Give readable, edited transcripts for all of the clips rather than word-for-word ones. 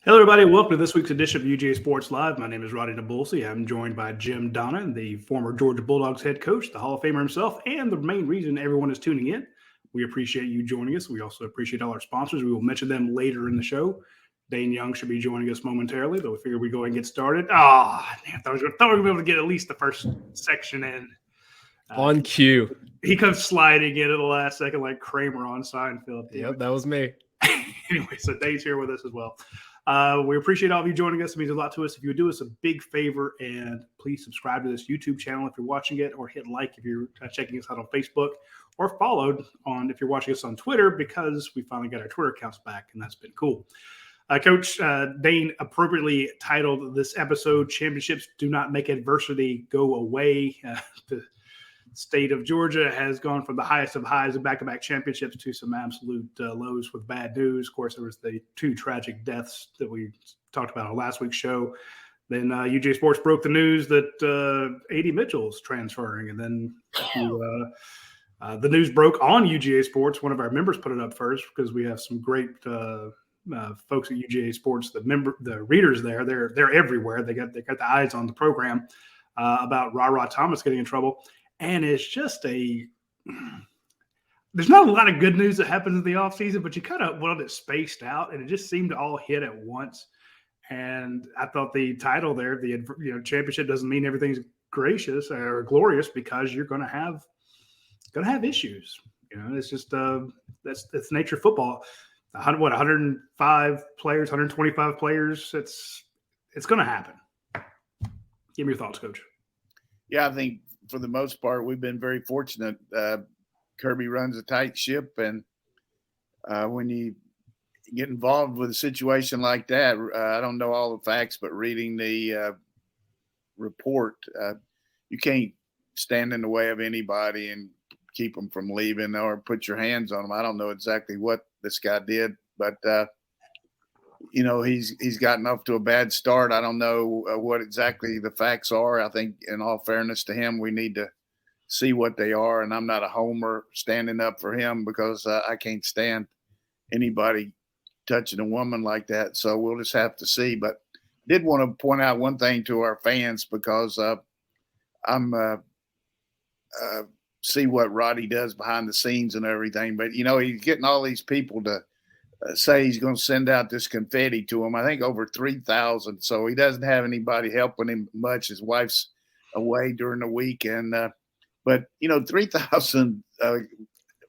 Hello, everybody. Welcome to this week's edition of UGA Sports Live. My name is Radi Nabulsi. I'm joined by Jim Donnan, the former Georgia Bulldogs head coach, the Hall of Famer himself, and the main reason everyone is tuning in. We appreciate you joining us. We also appreciate all our sponsors. We will mention them later in the show. Dayne Young should be joining us momentarily, but we figure we go ahead and get started. Damn, I thought we were going to be able to get at least the first section in. On cue. He comes sliding in at the last second like Kramer on Seinfeld. Yep, that was me. Anyway, so Dave's here with us as well. We appreciate all of you joining us. It means a lot to us. If you would do us a big favor and please subscribe to this YouTube channel if you're watching it, or hit like if you're checking us out on Facebook, or followed on if you're watching us on Twitter, because we finally got our Twitter accounts back, and that's been cool. Coach Dayne appropriately titled this episode, Championships Do Not Make Adversity Go Away. The state of Georgia has gone from the highest of highs of back-to-back championships to some absolute lows with bad news. Of course, there was the two tragic deaths that we talked about on last week's show. Then UGASports broke the news that A.D. Mitchell's transferring. And then the news broke on UGASports. One of our members put it up first because we have some great folks at UGASports. The readers there, they're everywhere. They got the eyes on the program about Ra Thomas getting in trouble. And it's just there's not a lot of good news that happens in the offseason, but you kind of wanted it spaced out, and it just seemed to all hit at once. And I thought the title there, championship doesn't mean everything's gracious or glorious, because you're going to have issues. It's just that's the nature of football. 105 players, 125 players. It's going to happen. Give me your thoughts, Coach. Yeah, I think for the most part, we've been very fortunate. Kirby runs a tight ship, and when you get involved with a situation like that, I don't know all the facts, but reading the report, you can't stand in the way of anybody and keep them from leaving or put your hands on them. I don't know exactly what this guy did, but he's gotten off to a bad start. I don't know what exactly the facts are. I think, in all fairness to him, we need to see what they are. And I'm not a homer standing up for him, because I can't stand anybody touching a woman like that. So we'll just have to see. But I did want to point out one thing to our fans, because I'm see what Roddy does behind the scenes and everything. But, he's getting all these people to say he's going to send out this confetti to him. I think over 3,000. So he doesn't have anybody helping him much. His wife's away during the week. But 3,000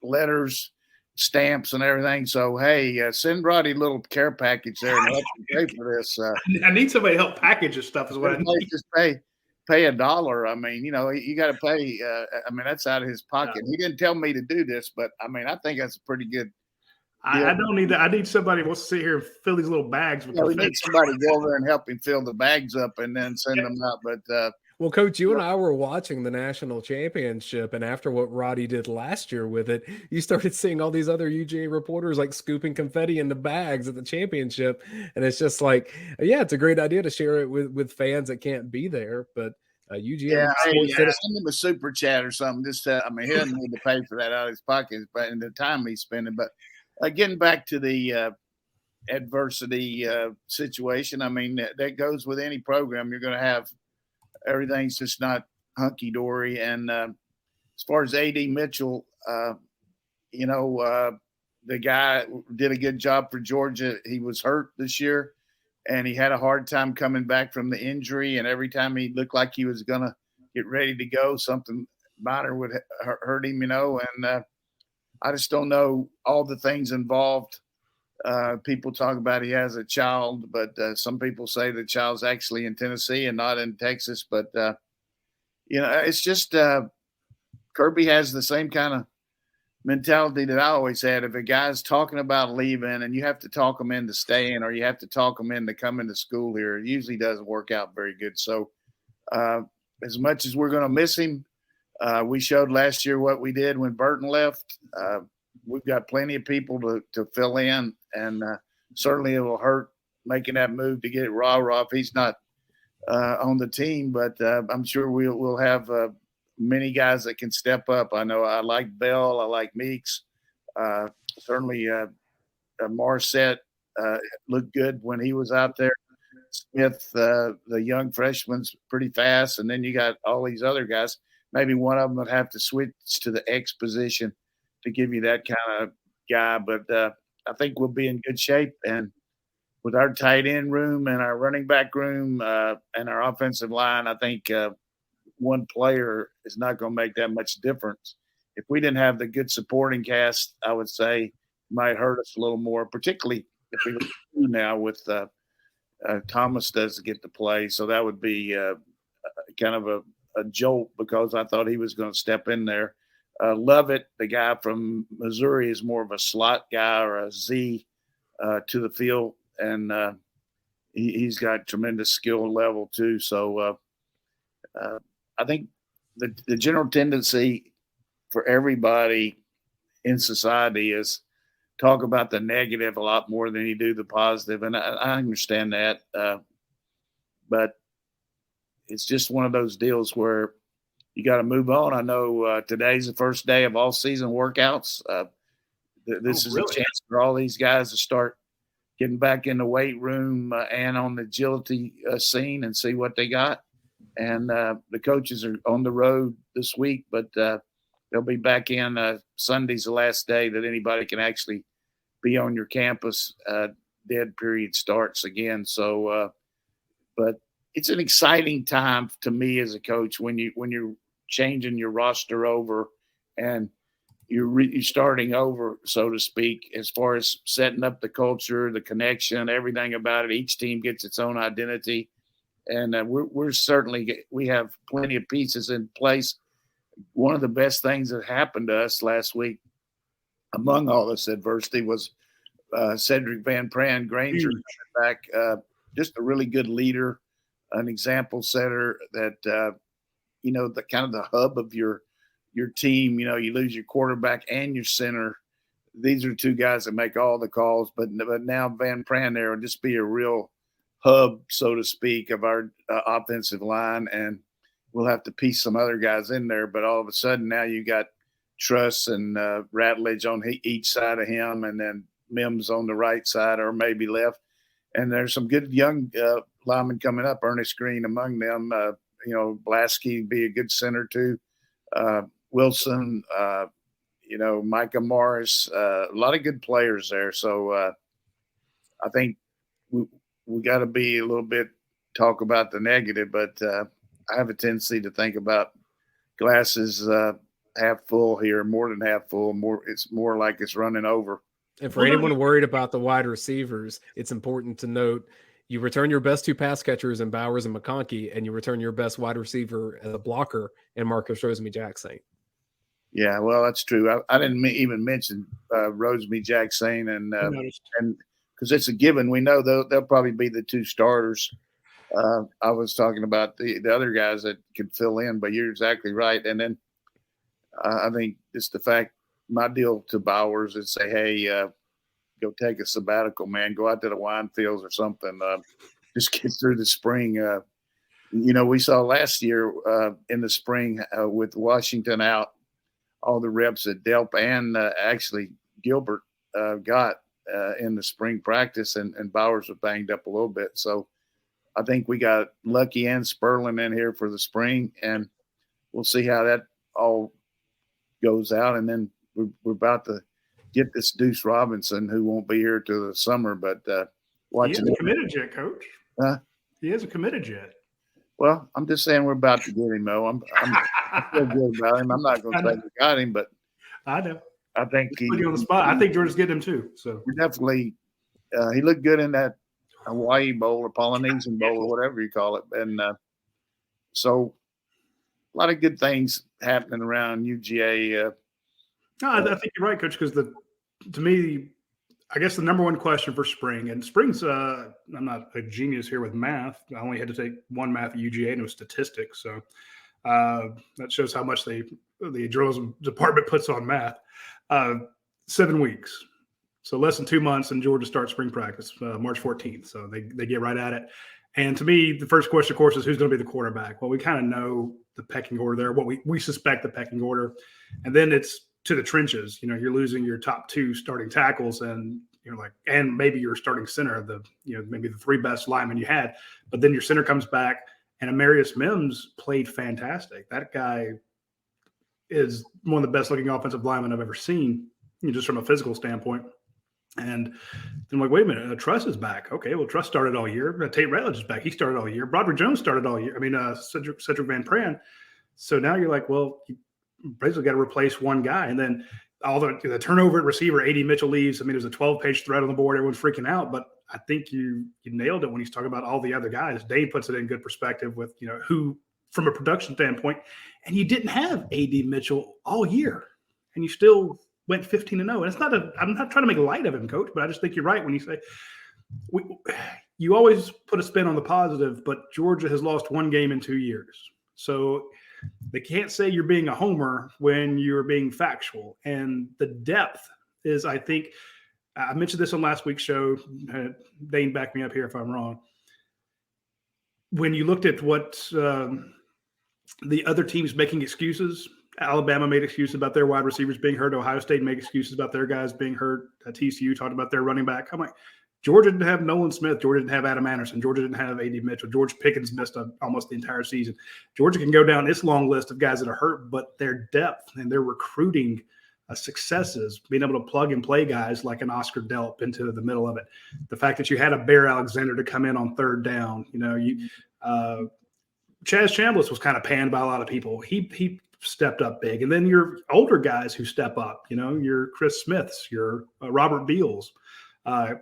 letters, stamps, and everything. So, hey, send Roddy a little care package there and help him pay for this. I need somebody to help package this stuff is what I need. Just pay $1. I mean, you got to pay. That's out of his pocket. He didn't tell me to do this, but, I think that's a pretty good. I don't need that. I need somebody who wants to sit here and fill these little bags. We need somebody to go over there and help him fill the bags up and then send them out. But well, Coach, you and I were watching the national championship, and after what Roddy did last year with it, you started seeing all these other UGA reporters like scooping confetti in the bags at the championship, and it's just like, yeah, it's a great idea to share it with fans that can't be there, but. UGA send him a super chat or something. Just he doesn't need to pay for that out of his pocket, but in the time he's spending. But getting back to the adversity situation, that goes with any program. You're going to have everything's just not hunky dory. And as far as A.D. Mitchell, the guy did a good job for Georgia. He was hurt this year, and he had a hard time coming back from the injury. And every time he looked like he was going to get ready to go, something minor would hurt him, And I just don't know all the things involved. People talk about he has a child, but some people say the child's actually in Tennessee and not in Texas. But, it's just Kirby has the same kind of mentality that I always had. If a guy's talking about leaving and you have to talk him into staying, or you have to talk him into coming to school here, it usually doesn't work out very good. So as much as we're going to miss him, we showed last year what we did when Burton left. We've got plenty of people to fill in, and certainly it will hurt making that move to get Ra if he's not on the team. But I'm sure we'll have many guys that can step up. I know I like Bell. I like Meeks. Certainly Marset looked good when he was out there. Smith, the young freshman's pretty fast, and then you got all these other guys. Maybe one of them would have to switch to the X position to give you that kind of guy. But I think we'll be in good shape. And with our tight end room and our running back room and our offensive line, I think one player is not going to make that much difference. If we didn't have the good supporting cast, I would say it might hurt us a little more, particularly if we look now with Thomas doesn't get to play. So that would be kind of a jolt because I thought he was going to step in there. Lovett, the guy from Missouri, is more of a slot guy or a Z to the field, and he's got tremendous skill level too. So I think the general tendency for everybody in society is talk about the negative a lot more than you do the positive, and I understand that, but it's just one of those deals where you got to move on. I know today's the first day of all-season workouts. This is really? a chance for all these guys to start getting back in the weight room and on the agility scene and see what they got. And the coaches are on the road this week, but they'll be back in Sunday's the last day that anybody can actually be on your campus. Dead period starts again. So, but it's an exciting time to me as a coach when you're changing your roster over and you're starting over, so to speak, as far as setting up the culture, the connection, everything about it. Each team gets its own identity, and we're certainly we have plenty of pieces in place. One of the best things that happened to us last week, among all this adversity, was Cedric Van Pran Granger back. Just a really good leader, an example setter that, the kind of the hub of your team. You lose your quarterback and your center. These are two guys that make all the calls, but now Van Pran there will just be a real hub, so to speak, of our offensive line. And we'll have to piece some other guys in there, but all of a sudden now you got Truss and Ratledge on each side of him, and then Mims on the right side or maybe left. And there's some good young linemen coming up, Ernest Green among them. Blasky be a good center too. Wilson, Micah Morris, a lot of good players there. So I think we got to be a little bit talk about the negative, but I have a tendency to think about glasses half full here, more than half full. It's more like it's running over. And for anyone worried about the wide receivers, it's important to note you return your best two pass catchers in Bowers and McConkey, and you return your best wide receiver as a blocker in Marcus Rosemy-Jackson. Yeah, well, that's true. I didn't even mention Rosemy-Jackson, and because it's a given, we know they'll probably be the two starters. I was talking about the other guys that could fill in, but you're exactly right. And then I think it's the fact my deal to Bowers is say, hey, go take a sabbatical, man. Go out to the wine fields or something. Just get through the spring. We saw last year in the spring with Washington out, all the reps that Delp and actually Gilbert got in the spring practice, and Bowers was banged up a little bit. So I think we got Lucky and Sperling in here for the spring, and we'll see how that all goes out. And then we're about to get this Deuce Robinson, who won't be here till the summer, but watching. He hasn't committed yet, Coach. He hasn't committed yet. Well, I'm just saying we're about to get him, though. I feel good about him. I'm not going to say we got him, but I know. I think he's on the spot. I think Georgia's getting him too. So we're definitely he looked good in that Hawaii Bowl or Polynesian Bowl or whatever you call it, and so a lot of good things happening around UGA. No, I think you're right, Coach. Because to me, I guess the number one question for spring, and spring's I'm not a genius here with math. I only had to take one math at UGA, and it was statistics. So that shows how much the journalism department puts on math. 7 weeks, so less than 2 months, and Georgia starts spring practice March 14th. So they get right at it. And to me, the first question, of course, is who's going to be the quarterback. Well, we kind of know the pecking order there. What we suspect the pecking order, and then it's to the trenches. You're losing your top two starting tackles, and you're like, and maybe your starting center, maybe the 3 best linemen you had, but then your center comes back, and Amarius Mims played fantastic. That guy is one of the best looking offensive linemen I've ever seen, just from a physical standpoint. And then I'm like, wait a minute, Truss is back. Okay, well, Truss started all year. Tate Ratledge is back. He started all year. Broderick Jones started all year. I mean, Cedric Van Pran. So now you're like, well, you basically got to replace one guy. And then all the turnover at receiver, A.D. Mitchell leaves. I mean, there's a 12-page thread on the board. Everyone's freaking out. But I think you nailed it when he's talking about all the other guys. Dane puts it in good perspective with, who, from a production standpoint, and you didn't have A.D. Mitchell all year. And you still went 15-0. And it's I'm not trying to make light of him, Coach, but I just think you're right when you say you always put a spin on the positive, but Georgia has lost 1 game in 2 years. So they can't say you're being a homer when you're being factual. And the depth is, I think, I mentioned this on last week's show. Dane, back me up here if I'm wrong. When you looked at what the other teams making excuses, Alabama made excuses about their wide receivers being hurt. Ohio State made excuses about their guys being hurt. TCU talked about their running back. I'm like, Georgia didn't have Nolan Smith. Georgia didn't have Adam Anderson. Georgia didn't have A.D. Mitchell. George Pickens missed almost the entire season. Georgia can go down its long list of guys that are hurt, but their depth and their recruiting successes, being able to plug and play guys like an Oscar Delp into the middle of it. The fact that you had a Bear Alexander to come in on 3rd down, Chaz Chambliss was kind of panned by a lot of people. He stepped up big. And then your older guys who step up, your Chris Smiths, your Robert Beals,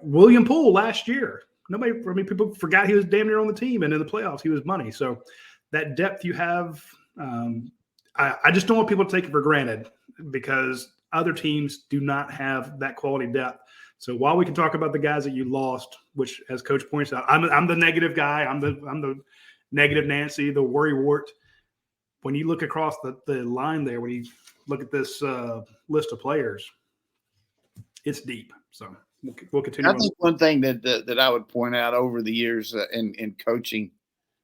William Poole last year. People forgot he was damn near on the team, and in the playoffs, he was money. So that depth you have, I just don't want people to take it for granted because other teams do not have that quality depth. So while we can talk about the guys that you lost, which, as Coach points out, I'm the negative guy. I'm the negative Nancy, the worry wart. When you look across the line there, when you look at this list of players, it's deep. So we'll continue. I think one thing that I would point out over the years in coaching,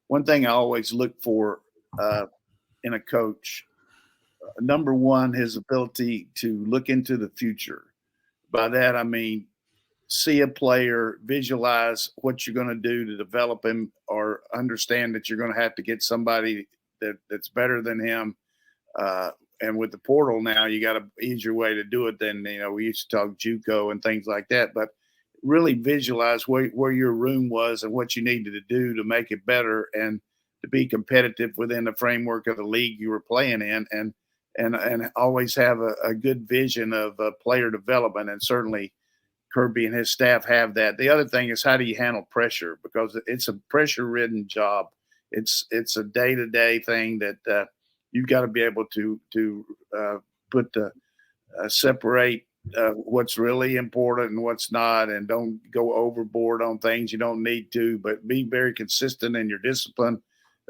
one thing I always look for in a coach, number one, his ability to look into the future. By that, I mean, see a player, visualize what you're going to do to develop him, or understand that you're going to have to get somebody that's better than him. And with the portal now, you got an easier way to do it than, we used to talk JUCO and things like that. But really visualize where your room was and what you needed to do to make it better and to be competitive within the framework of the league you were playing in, and always have a good vision of player development. And certainly Kirby and his staff have that. The other thing is, how do you handle pressure? Because it's a pressure-ridden job. It's a day-to-day thing that you've got to be able to separate what's really important and what's not, and don't go overboard on things you don't need to, but be very consistent in your discipline,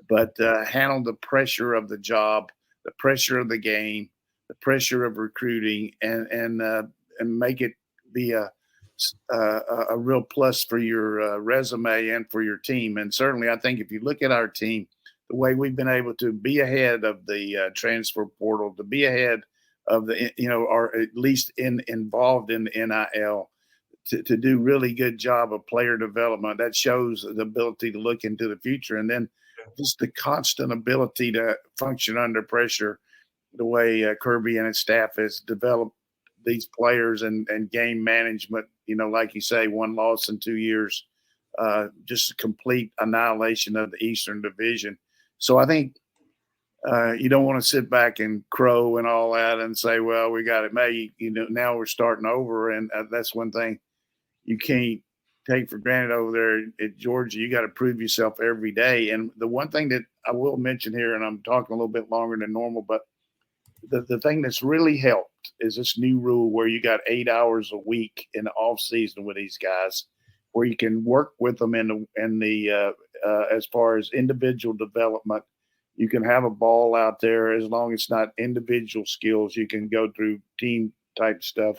but handle the pressure of the job, the pressure of the game, the pressure of recruiting, and make it be a real plus for your resume and for your team. And certainly I think if you look at our team, the way we've been able to be ahead of the transfer portal, to be ahead of the, or at least involved in the NIL, to do really good job of player development, that shows the ability to look into the future. And then just the constant ability to function under pressure, the way Kirby and his staff has developed these players and game management, like you say, 1 loss in 2 years, just a complete annihilation of the Eastern Division. So I think you don't want to sit back and crow and all that and say, well, we got it made. Now we're starting over. And that's one thing you can't take for granted over there at Georgia. You got to prove yourself every day. And the one thing that I will mention here, and I'm talking a little bit longer than normal, but the thing that's really helped is this new rule where you got 8 hours a week in the off season with these guys, where you can work with them in the as far as individual development. You can have a ball out there as long as it's not individual skills. You can go through team type stuff.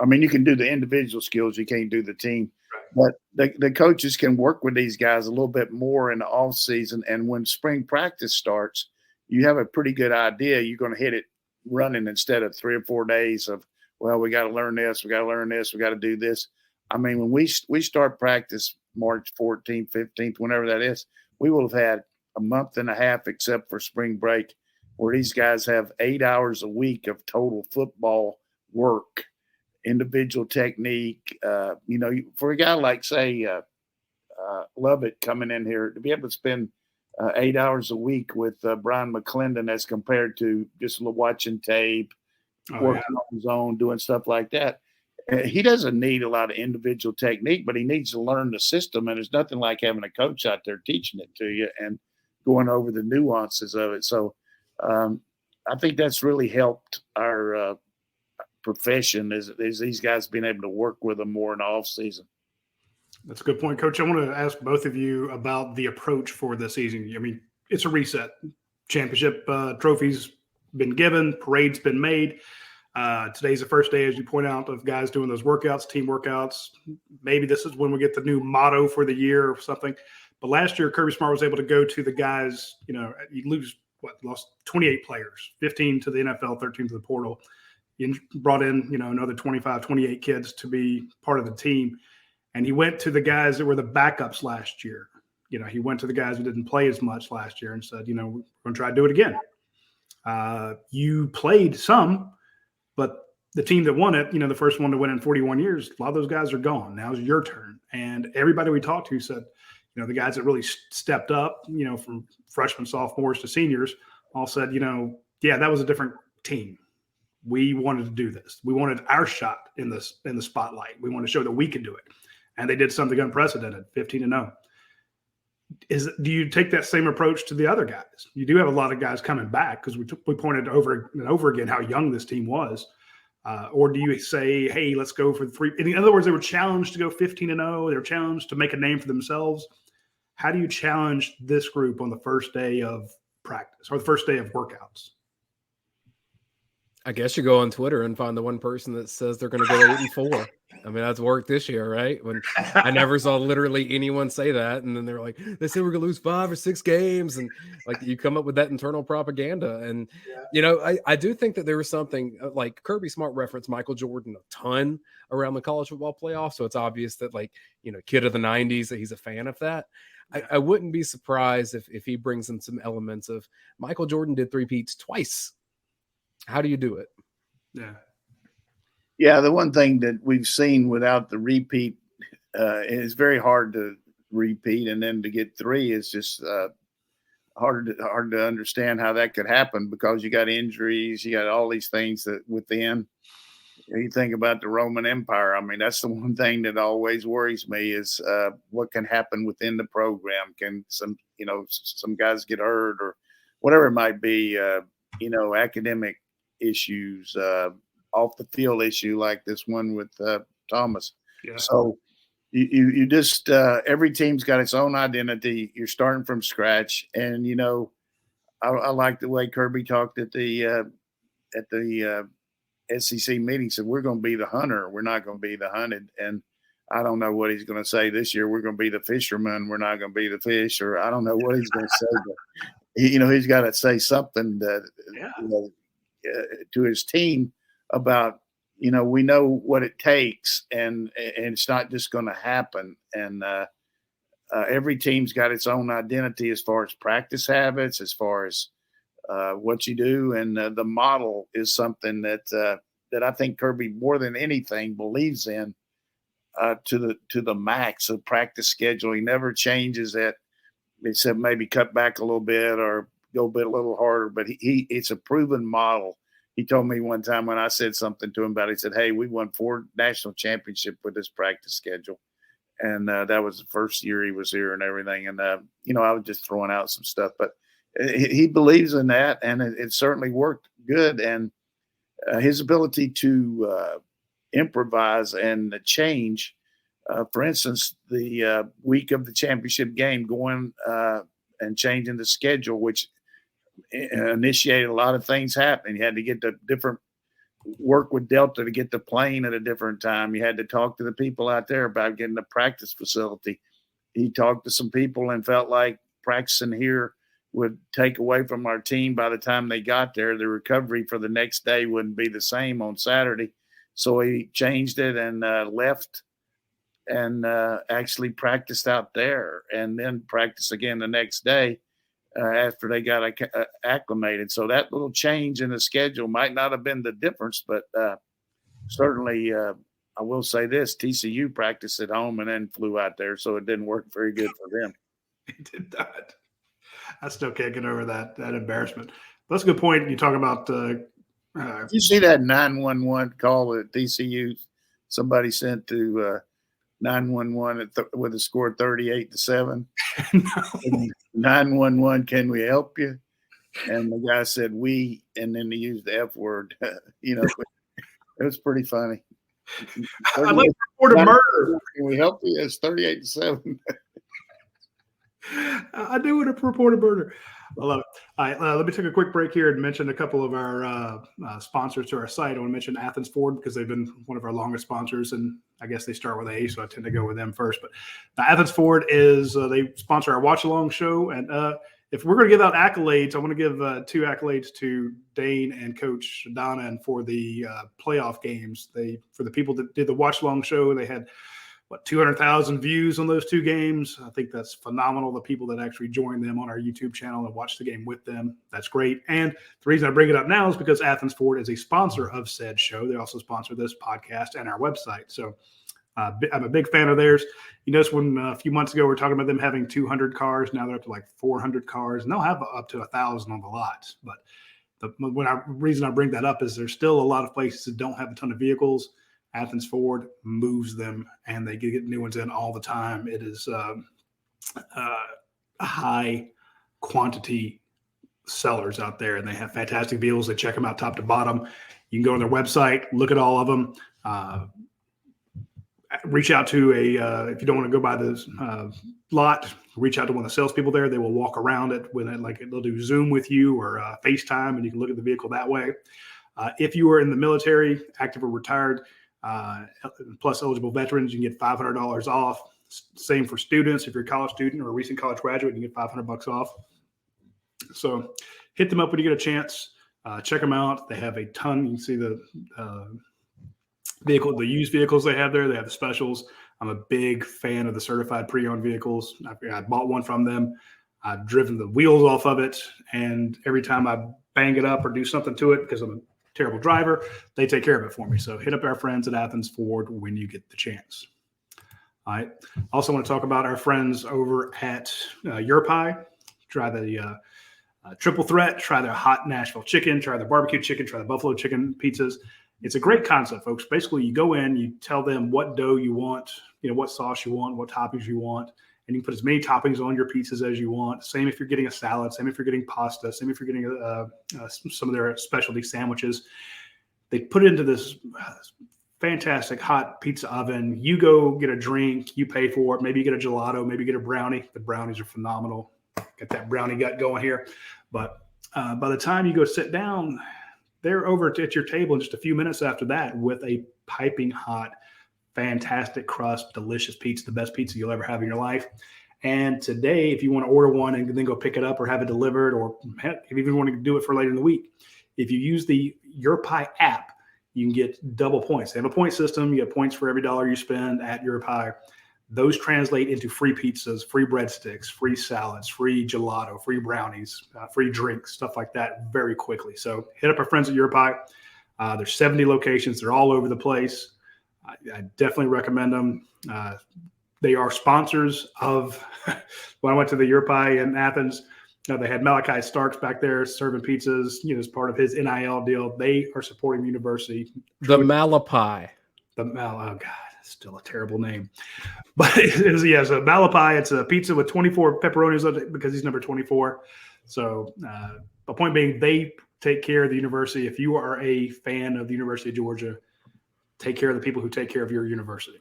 I mean, you can do the individual skills. You can't do the team. But the coaches can work with these guys a little bit more in the off season. And when spring practice starts, you have a pretty good idea. You're going to hit it running instead of 3 or 4 days of, well, we got to learn this, we got to learn this, we got to do this. I mean, when we start practice March 14th, 15th, whenever that is, we will have had a month and a half, except for spring break, where these guys have 8 hours a week of total football work, individual technique. For a guy like, say, Lovett coming in here, to be able to spend 8 hours a week with Brian McClendon as compared to just watching tape, working on his own, doing stuff like that. He doesn't need a lot of individual technique, but he needs to learn the system. And there's nothing like having a coach out there teaching it to you and going over the nuances of it. So I think that's really helped our profession is these guys being able to work with them more in the off season. That's a good point, Coach. I want to ask both of you about the approach for the season. I mean, it's a reset. Championship trophies been given, parade's been made. Today's the first day, as you point out, of guys doing those workouts, team workouts. Maybe this is when we get the new motto for the year or something. But last year, Kirby Smart was able to go to the guys, you lost 28 players, 15 to the NFL, 13 to the portal. You brought in, another 25, 28 kids to be part of the team. And he went to the guys that were the backups last year. He went to the guys who didn't play as much last year and said, we're going to try to do it again. You played some, but the team that won it, the first one to win in 41 years, a lot of those guys are gone. Now it's your turn. And everybody we talked to said, the guys that really stepped up, from freshmen, sophomores to seniors, all said, yeah, that was a different team. We wanted to do this. We wanted our shot in the spotlight. We wanted to show that we could do it. And they did something unprecedented, 15-0. Do you take that same approach to the other guys? You do have a lot of guys coming back because we pointed over and over again how young this team was. Or do you say, hey, let's go for the three? In other words, they were challenged to go 15-0. They were challenged to make a name for themselves. How do you challenge this group on the first day of practice or the first day of workouts? I guess you go on Twitter and find the one person that says they're going to go 8-4. I mean, that's worked this year, right? When I never saw literally anyone say that. And then they're like, they say we're going to lose 5 or 6 games. And like you come up with that internal propaganda. And, I do think that there was something like Kirby Smart referenced Michael Jordan a ton around the college football playoff. So it's obvious that kid of the 90s, that he's a fan of that. I wouldn't be surprised if he brings in some elements of Michael Jordan did 3-peats twice. How do you do it? Yeah, the one thing that we've seen without the repeat, it's very hard to repeat, and then to get 3 is just hard to understand how that could happen because you got injuries, you got all these things that within. You think about the Roman Empire. I mean, that's the one thing that always worries me is what can happen within the program. Can some guys get hurt or whatever it might be, academic issues, off the field issue like this one with Thomas. Yeah. So you just every team's got its own identity. You're starting from scratch, and I like the way Kirby talked at the SEC meeting. Said we're going to be the hunter. We're not going to be the hunted. And I don't know what he's going to say this year. We're going to be the fisherman. We're not going to be the fish. Or I don't know what he's going to say. But he's got to say something that to his team about we know what it takes, and it's not just going to happen. And every team's got its own identity as far as practice habits, as far as what you do, and the model is something that I think Kirby more than anything believes in to the max of practice schedule. He never changes it, except maybe cut back a little bit or go a little harder. But it's a proven model. He told me one time when I said something to him about it, he said, hey, we won 4 national championships with this practice schedule. And that was the first year he was here and everything. And, I was just throwing out some stuff. But he believes in that, and it certainly worked good. And his ability to improvise and change, for instance, the week of the championship game going and changing the schedule, which initiated a lot of things happening. You had to get the different work with Delta to get the plane at a different time. You had to talk to the people out there about getting the practice facility. He talked to some people and felt like practicing here would take away from our team by the time they got there. The recovery for the next day wouldn't be the same on Saturday. So he changed it and left and actually practiced out there, and then practiced again the next day after they got acclimated. So that little change in the schedule might not have been the difference, but certainly I will say this: TCU practiced at home and then flew out there, so it didn't work very good for them. It did not. I still can't get over that embarrassment. That's a good point. You talk about. You see that 911 call that TCU somebody sent to 911 with a score 38-7. No. 911, can we help you? And the guy said we, and then he used the F word. It was pretty funny. I'd like to report a murder. Can we help you? It's 38-7. I do want to report a murder. I love it. All right, let me take a quick break here and mention a couple of our sponsors to our site. I want to mention Athens Ford because they've been one of our longest sponsors, and I guess they start with A, so I tend to go with them first. But Athens Ford is they sponsor our watch along show, and if we're going to give out accolades, I want to give 2 accolades to Dayne and Coach Donnan for the playoff games. For the people that did the watch along show, they had 200,000 views on those 2 games. I think that's phenomenal. The people that actually joined them on our YouTube channel and watched the game with them, that's great. And the reason I bring it up now is because Athens Ford is a sponsor of said show. They also sponsor this podcast and our website. So I'm a big fan of theirs. You notice when a few months ago we were talking about them having 200 cars. Now they're up to like 400 cars, and they'll have up to 1,000 on the lot. But the reason I bring that up is there's still a lot of places that don't have a ton of vehicles. Athens Ford moves them, and they get new ones in all the time. It is high quantity sellers out there, and they have fantastic vehicles. They check them out top to bottom. You can go on their website, look at all of them. Reach out to if you don't want to go by this lot, reach out to one of the salespeople there. They will walk around it they'll do Zoom with you or FaceTime, and you can look at the vehicle that way. If you are in the military, active or retired, plus eligible veterans, you can get $500 off. Same for students. If you're a college student or a recent college graduate, you can get $500 off. So hit them up when you get a chance. Check them out. They have a ton. You can see the used vehicles they have there. They have the specials. I'm a big fan of the certified pre-owned vehicles. I bought one from them. I've driven the wheels off of it, and every time I bang it up or do something to it because I'm a terrible driver, they take care of it for me. So hit up our friends at Athens Ford when you get the chance. All right. Also want to talk about our friends over at Your Pie. Try the triple threat, try their hot Nashville chicken, try their barbecue chicken, try the buffalo chicken pizzas. It's a great concept, folks. Basically, you go in, you tell them what dough you want, what sauce you want, what toppings you want, and you can put as many toppings on your pizzas as you want. Same if you're getting a salad, same if you're getting pasta, same if you're getting some of their specialty sandwiches. They put it into this fantastic hot pizza oven. You go get a drink, you pay for it. Maybe you get a gelato, maybe you get a brownie. The brownies are phenomenal. Got that brownie gut going here. But by the time you go sit down, they're over at your table in just a few minutes after that with a piping hot, fantastic crust, delicious pizza, the best pizza you'll ever have in your life. And today, if you want to order one and then go pick it up or have it delivered, or heck, if you even want to do it for later in the week, if you use the Your Pie app, you can get double points. They have a point system. You get points for every dollar you spend at Your Pie. Those translate into free pizzas, free breadsticks, free salads, free gelato, free brownies, free drinks, stuff like that very quickly. So hit up our friends at Your Pie. There's 70 locations. They're all over the place. I definitely recommend them. They are sponsors of when I went to the Your Pie in Athens. They had Malachi Starks back there serving pizzas, as part of his NIL deal. They are supporting the university. The Malapi. Oh God, it's still a terrible name. But it's a Malapi. It's a pizza with 24 pepperonis on it because he's number 24. So the point being, they take care of the university. If you are a fan of the University of Georgia, take care of the people who take care of your university.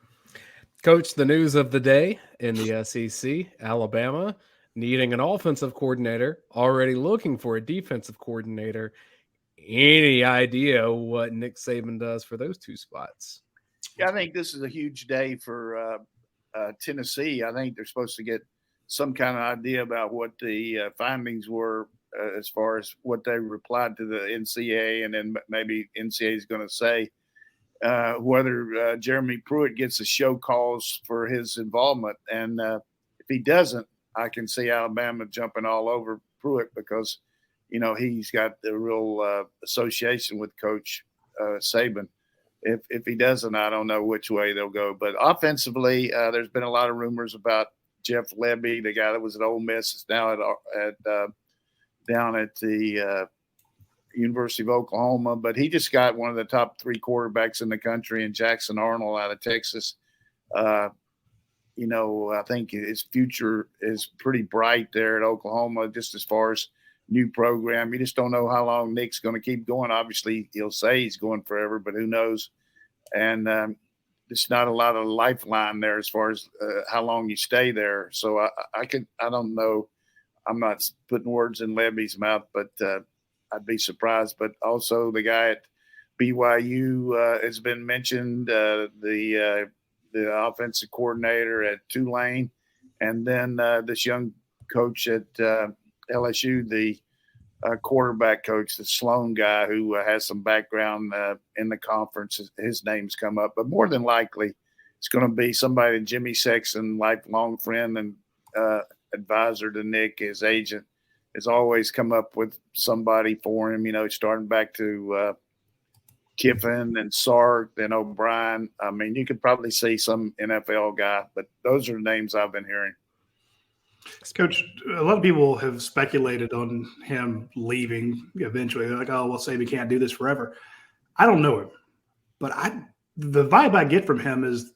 Coach, the news of the day in the SEC, Alabama needing an offensive coordinator, already looking for a defensive coordinator. Any idea what Nick Saban does for those 2 spots? Yeah, I think this is a huge day for Tennessee. I think they're supposed to get some kind of idea about what the findings were as far as what they replied to the NCAA, and then maybe NCAA is going to say whether Jeremy Pruitt gets a show cause for his involvement. And if he doesn't, I can see Alabama jumping all over Pruitt because, he's got the real association with Coach Saban. If he doesn't, I don't know which way they'll go. But offensively, there's been a lot of rumors about Jeff Lebby, the guy that was at Ole Miss, is now down at the University of Oklahoma. But he just got one of the top 3 quarterbacks in the country, in Jackson Arnold out of Texas. I think his future is pretty bright there at Oklahoma, just as far as new program. You just don't know how long Nick's going to keep going. Obviously, he'll say he's going forever, but who knows? And there's not a lot of lifeline there as far as how long you stay there. So I don't know. I'm not putting words in Levy's mouth, but I'd be surprised. But also the guy at BYU has been mentioned, the offensive coordinator at Tulane, and then this young coach at LSU, the quarterback coach, the Sloan guy who has some background in the conference. His name's come up, but more than likely it's going to be somebody, Jimmy Sexton, lifelong friend and advisor to Nick, his agent, has always come up with somebody for him, starting back to Kiffin and Sark, then O'Brien. I mean, you could probably see some NFL guy, but those are the names I've been hearing. Coach, a lot of people have speculated on him leaving eventually. They're like, oh, well, Saban can't do this forever. I don't know him, but the vibe I get from him is,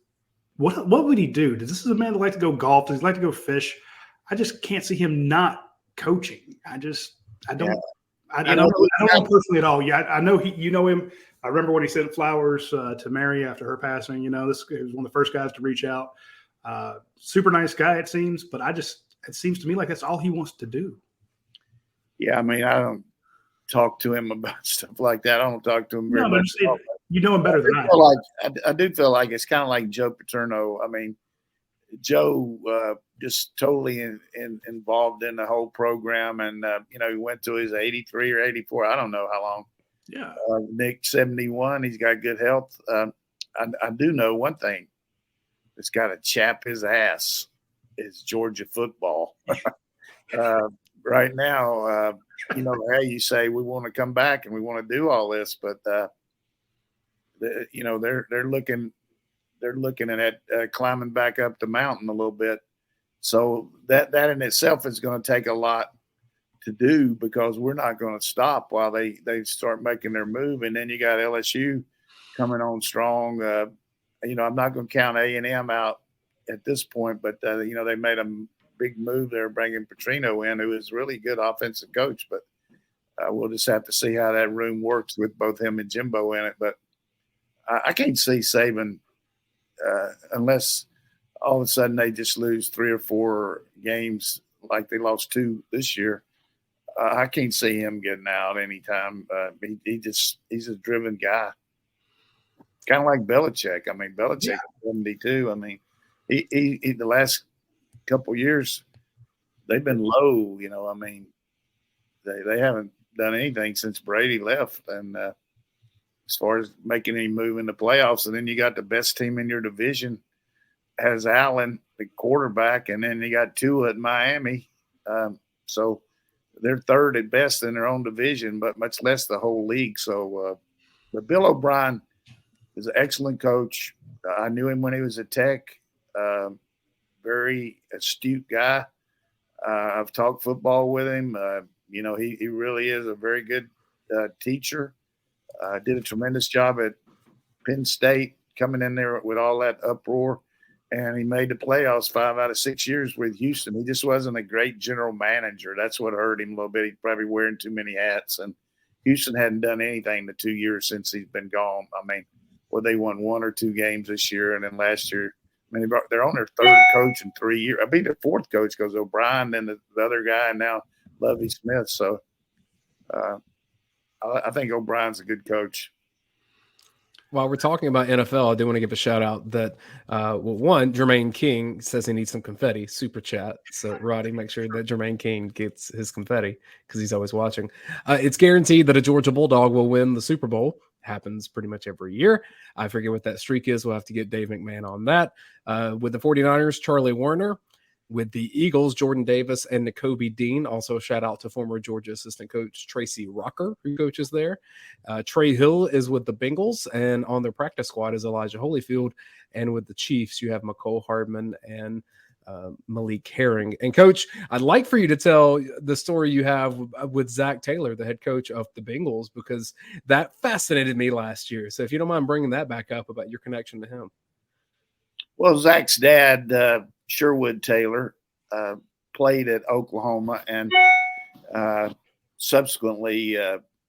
what would he do? This is a man that likes to go golf. Does he like to go fish? I just can't see him not coaching. I don't know him personally at all. Yeah, I know you know him. I remember when he sent flowers to Mary after her passing. This he was one of the first guys to reach out. Super nice guy, it seems, but it seems to me like that's all he wants to do. Yeah, I mean, I don't talk to him about stuff like that. I don't talk to him very much. You know him better than I. I do feel like it's kind of like Joe Paterno. I mean, Joe just totally involved in the whole program, and he went to his 83 or 84. I don't know how long. Yeah. Nick 71. He's got good health. I do know one thing. It's got to chap his ass. Is Georgia football. Right now, you say we want to come back and we want to do all this, but they're looking at climbing back up the mountain a little bit. So that in itself is going to take a lot to do, because we're not going to stop while they start making their move. And then you got LSU coming on strong. I'm not going to count A&M out at this point, but they made a big move there, bringing Petrino in, who is really good offensive coach. But we'll just have to see how that room works with both him and Jimbo in it. But I can't see Saban unless all of a sudden they just lose 3 or 4 games like they lost 2 this year. I can't see him getting out anytime. He's a driven guy, kind of like Belichick. I mean, Belichick is 72. I mean, he the last couple of years they've been low. I mean, they haven't done anything since Brady left, and as far as making any move in the playoffs. And then you got the best team in your division has Allen, the quarterback, and then you got Tua at Miami. So they're third at best in their own division, but much less the whole league. So, but Bill O'Brien is an excellent coach. I knew him when he was at Tech. Very astute guy. I've talked football with him. He really is a very good teacher. Did a tremendous job at Penn State, coming in there with all that uproar, and he made the playoffs 5 out of 6 years with Houston. He just wasn't a great general manager. That's what hurt him a little bit. He's probably wearing too many hats, and Houston hadn't done anything the 2 years since he's been gone. I mean, they won 1 or 2 games this year, and then last year, they're on their 3rd coach in 3 years. I mean, their 4th coach goes O'Brien, then the other guy, and now Lovie Smith. So I think O'Brien's a good coach. While we're talking about NFL, I do want to give a shout out that, one, Jermaine King says he needs some confetti, super chat. So, Roddy, make sure that Jermaine King gets his confetti because he's always watching. It's guaranteed that a Georgia Bulldog will win the Super Bowl. Happens pretty much every year. I forget what that streak is. We'll have to get Dave McMahon on that. With the 49ers, Charlie Warner. With the Eagles, Jordan Davis and N'Kobe Dean. Also, a shout out to former Georgia assistant coach Tracy Rocker, who coaches there. Trey Hill is with the Bengals, and on their practice squad is Elijah Holyfield. And with the Chiefs, you have McCole Hardman and Malik Herring. And, Coach, I'd like for you to tell the story you have with Zach Taylor, the head coach of the Bengals, because that fascinated me last year. So if you don't mind bringing that back up about your connection to him. Well, Zach's dad, Sherwood Taylor, played at Oklahoma and subsequently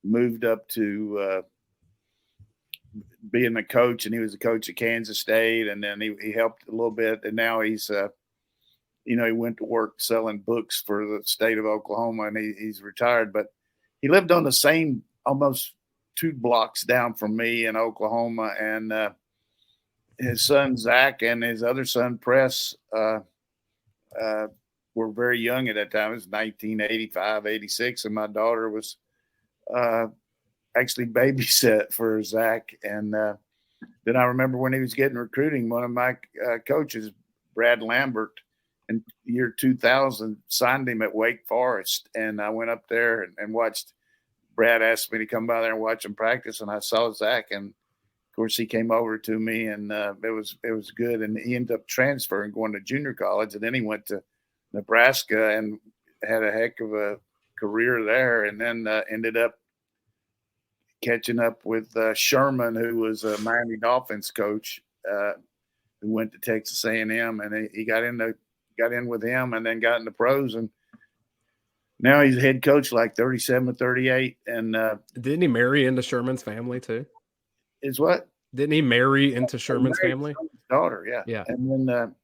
moved up to being a coach, and he was a coach at Kansas State, and then he helped a little bit, and now he's he went to work selling books for the state of Oklahoma, and he's retired, but he lived on the same almost 2 blocks down from me in Oklahoma, and his son Zach and his other son Press were very young at that time. It was 1985, 86, and my daughter was actually babysat for Zach. And then I remember when he was getting recruiting, one of my coaches, Brad Lambert, in the year 2000, signed him at Wake Forest. And I went up there and watched. Brad asked me to come by there and watch him practice, and I saw Zach, and of course, he came over to me, and it was good. And he ended up transferring, going to junior college, and then he went to Nebraska and had a heck of a career there. And then ended up catching up with Sherman, who was a Miami Dolphins coach, who went to Texas A&M, and he got in with him, and then got in the pros, and now he's a head coach, like 37 or 38. And didn't he marry into Sherman's family too? Is what? Didn't he marry into Sherman's family? Daughter, yeah. Yeah. And then,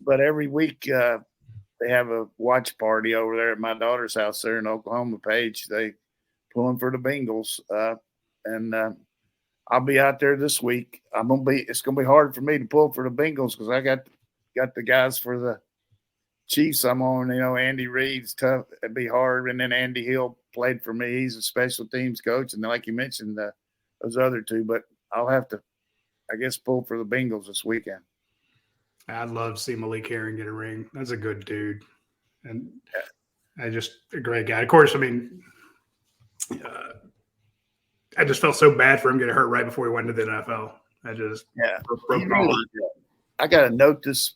but every week they have a watch party over there at my daughter's house there in Oklahoma, Page. They pulling for the Bengals, and I'll be out there this week. It's gonna be hard for me to pull for the Bengals because I got the guys for the Chiefs. I'm on. Andy Reid's tough. It'd be hard, and then Andy Hill played for me. He's a special teams coach, and like you mentioned, those other two, but I'll have to, I guess, pull for the Bengals this weekend. I'd love to see Malik Herring get a ring. That's a good dude. And just a great guy. Of course, I mean, I just felt so bad for him getting hurt right before he went to the NFL. I got to note this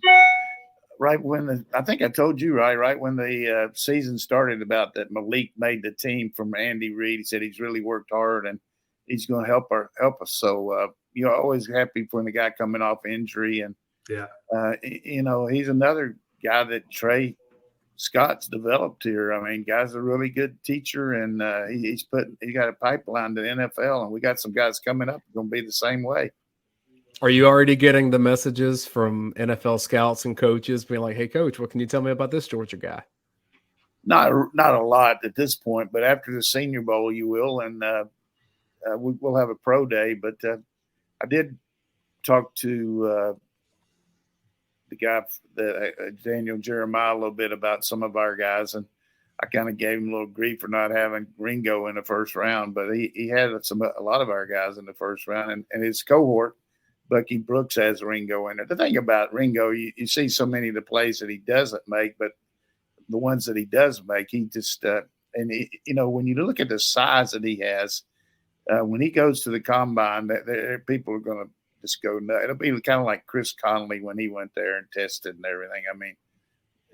right when I think I told you, right when the season started, about that Malik made the team from Andy Reid. He said he's really worked hard and he's going to help us. So, always happy when the guy coming off injury. And, he's another guy that Trey Scott's developed here. I mean, guy's a really good teacher, and he got a pipeline to the NFL, and we got some guys coming up going to be the same way. Are you already getting the messages from NFL scouts and coaches being like, hey, coach, what can you tell me about this Georgia guy? Not a lot at this point, but after the Senior Bowl, you will, and we'll have a pro day. But I did talk to the guy, Daniel Jeremiah, a little bit about some of our guys, and I kind of gave him a little grief for not having Ringo in the first round, but he had a lot of our guys in the first round, and his cohort, Bucky Brooks, has Ringo in it. The thing about Ringo, you see so many of the plays that he doesn't make, but the ones that he does make, he just when you look at the size that he has, when he goes to the combine, people are going to just go nuts. It'll be kind of like Chris Conley when he went there and tested and everything. I mean,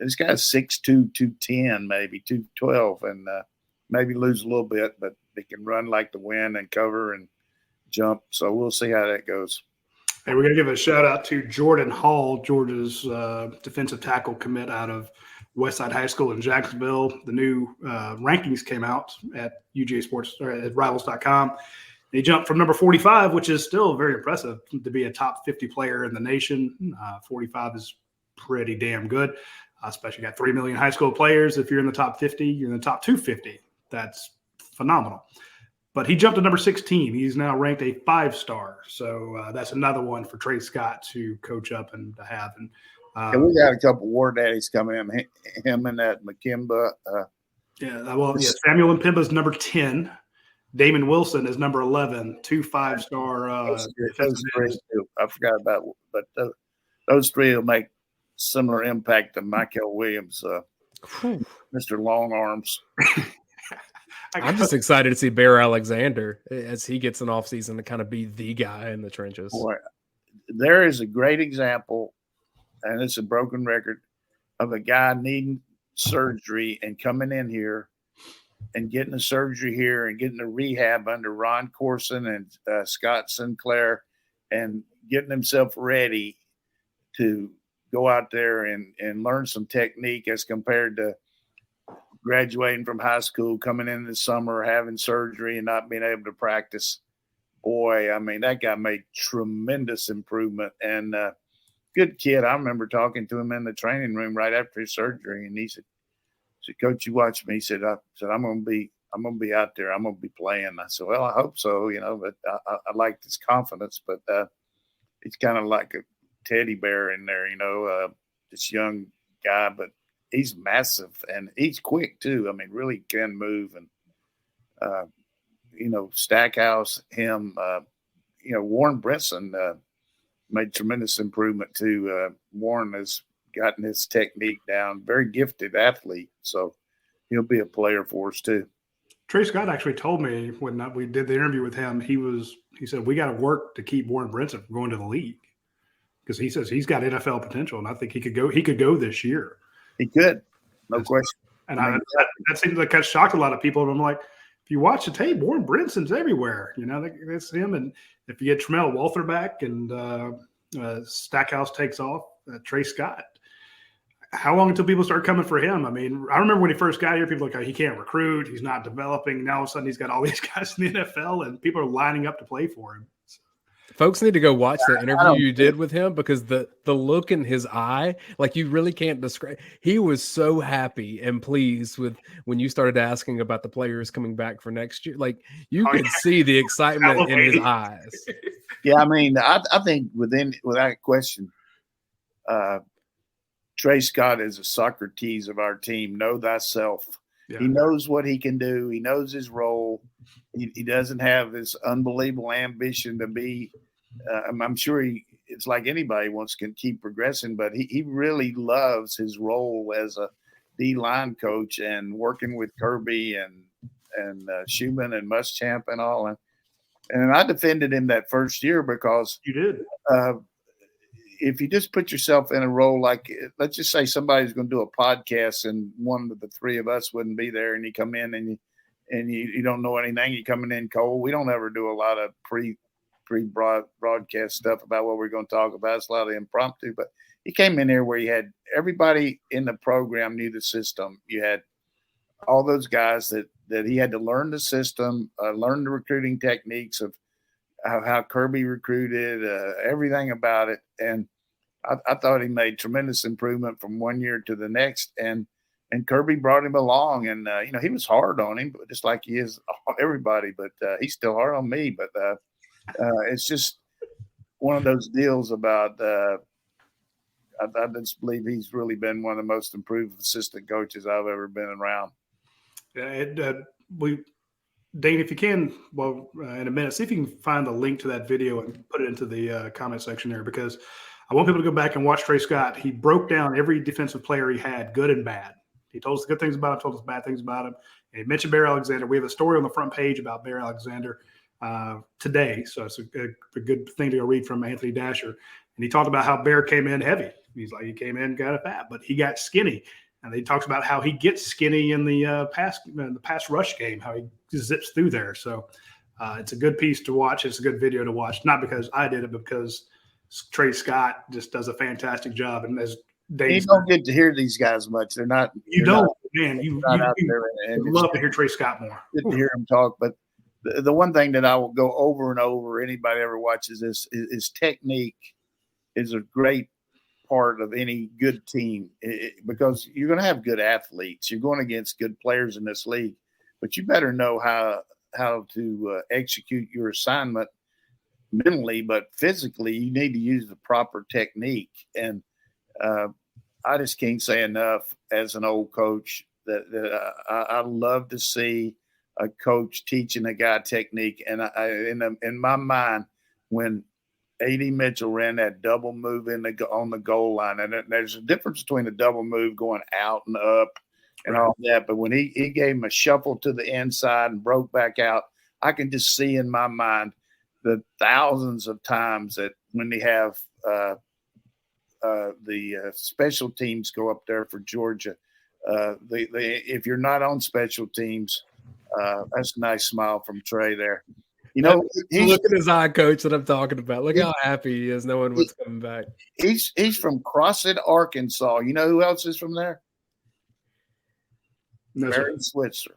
this guy's 6'2", 210, maybe 212, and maybe lose a little bit, but they can run like the wind and cover and jump. So we'll see how that goes. Hey, we're going to give a shout out to Jordan Hall, Georgia's defensive tackle commit out of Westside High School in Jacksonville. The new rankings came out at UGASports or at Rivals.com. He jumped from number 45, which is still very impressive, to be a top 50 player in the nation. 45 is pretty damn good, especially got 3 million high school players. If you're in the top 50, you're in the top 250. That's phenomenal. But he jumped to number 16. He's now ranked a 5-star. So that's another one for Trey Scott to coach up and to have. And we got a couple war daddies coming in. Him and that Makimba. Samuel Mpemba's number 10. Damon Wilson is number 11. 2 5-star. Those three, I forgot about, but those three will make similar impact to Michael Williams, Mr. Long Arms. I'm just excited to see Bear Alexander as he gets an offseason to kind of be the guy in the trenches. Boy, there is a great example, and it's a broken record, of a guy needing surgery and coming in here and getting the surgery here and getting the rehab under Ron Corson and Scott Sinclair and getting himself ready to go out there and learn some technique as compared to graduating from high school, coming in the summer, having surgery and not being able to practice. Boy, I mean, that guy made tremendous improvement and good kid. I remember talking to him in the training room right after his surgery. And he said, Coach, you watch me. He said, I'm going to be out there. I'm going to be playing. I said, well, I hope so, but I liked his confidence, but he's kind of like a teddy bear in there, this young guy, but he's massive and he's quick too. I mean, really can move and, Stackhouse, him, Warren Brinson made tremendous improvement too. Warren has gotten his technique down, very gifted athlete. So he'll be a player for us too. Trey Scott actually told me when we did the interview with him, he said, we got to work to keep Warren Brinson from going to the league. Because he says he's got NFL potential, and I think he could go this year. He could, no question. And that seems like that shocked a lot of people. And I'm like, if you watch the tape, Warren Brinson's everywhere. That's him. And if you get Tramel Walther back and Stackhouse takes off, Trey Scott. How long until people start coming for him? I mean, I remember when he first got here, people were like, oh, he can't recruit. He's not developing. Now all of a sudden he's got all these guys in the NFL, and people are lining up to play for him. Folks need to go watch the interview you did with him because the look in his eye, like you really can't describe. He was so happy and pleased with when you started asking about the players coming back for next year. Like you could see the excitement in his eyes. Yeah, I mean, I think without question, Trey Scott is a Socrates of our team. Know thyself. Yeah. He knows what he can do. He knows his role. He doesn't have this unbelievable ambition to be. I'm sure it's like anybody wants to keep progressing, but he really loves his role as a D-line coach and working with Kirby and Schumann and Muschamp and all. And I defended him that first year because you did. If you just put yourself in a role like, let's just say somebody's going to do a podcast and one of the three of us wouldn't be there, and you come in and you don't know anything, you're coming in cold. We don't ever do a lot of broadcast stuff about what we're going to talk about. It's a lot of impromptu, but he came in there where you had everybody in the program knew the system. You had all those guys that he had to learn the system, learn the recruiting techniques of how Kirby recruited, everything about it. And I thought he made tremendous improvement from one year to the next. And Kirby brought him along, and he was hard on him, just like he is everybody. But he's still hard on me. But it's just one of those deals about. I just believe he's really been one of the most improved assistant coaches I've ever been around. Yeah, Dayne, if you can, in a minute, see if you can find the link to that video and put it into the comment section there, because I want people to go back and watch Trey Scott. He broke down every defensive player he had, good and bad. He told us the good things about him, told us bad things about him. And he mentioned Bear Alexander. We have a story on the front page about Bear Alexander today, so it's a good thing to go read from Anthony Dasher. And he talked about how Bear came in heavy. He's like, he came in, got it fat, but he got skinny. And he talks about how he gets skinny in the pass rush game, how he zips through there. So it's a good piece to watch. It's a good video to watch, not because I did it, but because Trey Scott just does a fantastic job. And as Dave, you don't get to hear these guys much. They're not. You don't, man. You love to hear Trey Scott more. Good to hear him talk. But the one thing that I will go over and over, anybody ever watches this, is technique is a great part of any good team, because you're going to have good athletes. You're going against good players in this league, but you better know how to execute your assignment mentally, but physically, you need to use the proper technique. And I just can't say enough as an old coach that I love to see a coach teaching a guy technique. And in my mind, when A.D. Mitchell ran that double move on the goal line, and there's a difference between a double move going out and up and all that. But when he gave him a shuffle to the inside and broke back out, I can just see in my mind the thousands of times that when they have the special teams go up there for Georgia, if you're not on special teams, that's a nice smile from Trey there. You know, look at his eye, coach, that I'm talking about. Look how happy he is knowing what's coming back. He's from Crossett, Arkansas. You know who else is from there? No, Barry Switzer.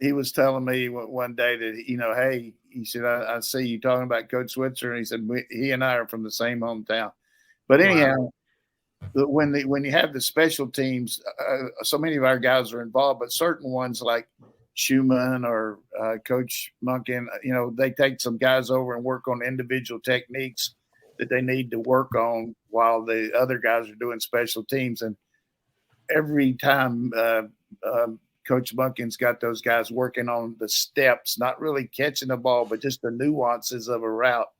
He was telling me one day that, hey, he said, I see you talking about Coach Switzer. And he said, he and I are from the same hometown. But anyhow, when you have the special teams, so many of our guys are involved, but certain ones like Schumann or Coach Munkin, they take some guys over and work on individual techniques that they need to work on while the other guys are doing special teams. And every time Coach Munkin's got those guys working on the steps, not really catching the ball, but just the nuances of a route.